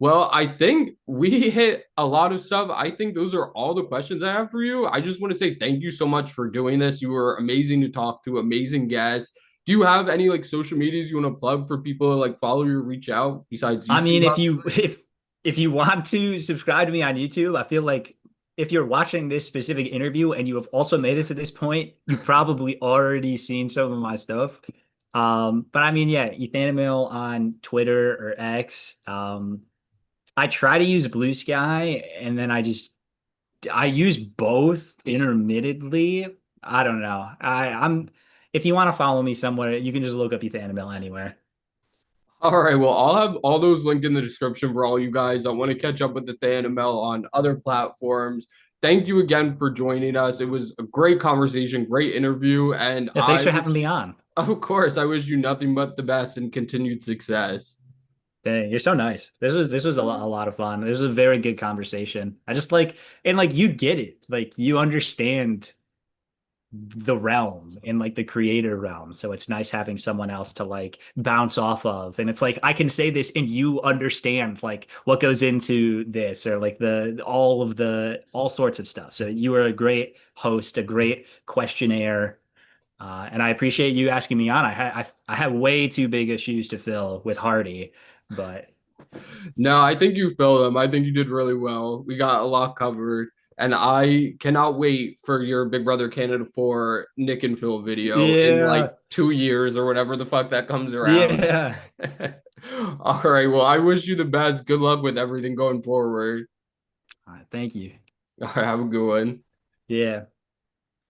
Well, I think we hit a lot of stuff. I think those are all the questions I have for you. I just want to say thank you so much for doing this. You were amazing to talk to, amazing guest. Do you have any like social medias you want to plug for people to like follow you or reach out besides I YouTube, mean, obviously? if you want to subscribe to me on YouTube, I feel like if you're watching this specific interview and you have also made it to this point, you've probably already seen some of my stuff. But I mean, yeah, Ethanimale on Twitter or X. I try to use Blue Sky, and then I use both intermittently. I don't know. I'm if you want to follow me somewhere, you can just look up Ethanimale anywhere. All right. Well, I'll have all those linked in the description for all you guys that want to catch up with the Ethanimale on other platforms. Thank you again for joining us. It was a great conversation, great interview, and Yeah, thanks I for having wish, me on. of course, I wish you nothing but the best and continued success. Dang, you're so nice. This was a lot of fun. This was a very good conversation. I just like and like you get it. Like you understand the realm in like the creator realm. So it's nice having someone else to like bounce off of. And it's like I can say this and you understand like what goes into this or like the all of the all sorts of stuff. So you were a great host, a great questionnaire. And I appreciate you asking me on. I have way too big of shoes to fill with Hardy, but No, I think you filled them. I think you did really well. We got a lot covered. And I cannot wait for your Big Brother Canada 4 Nick and Phil video in like yeah, 2 years or whatever the fuck that comes around. yeah. All right. Well, I wish you the best. Good luck with everything going forward. All right, thank you. All right. Have a good one. Yeah.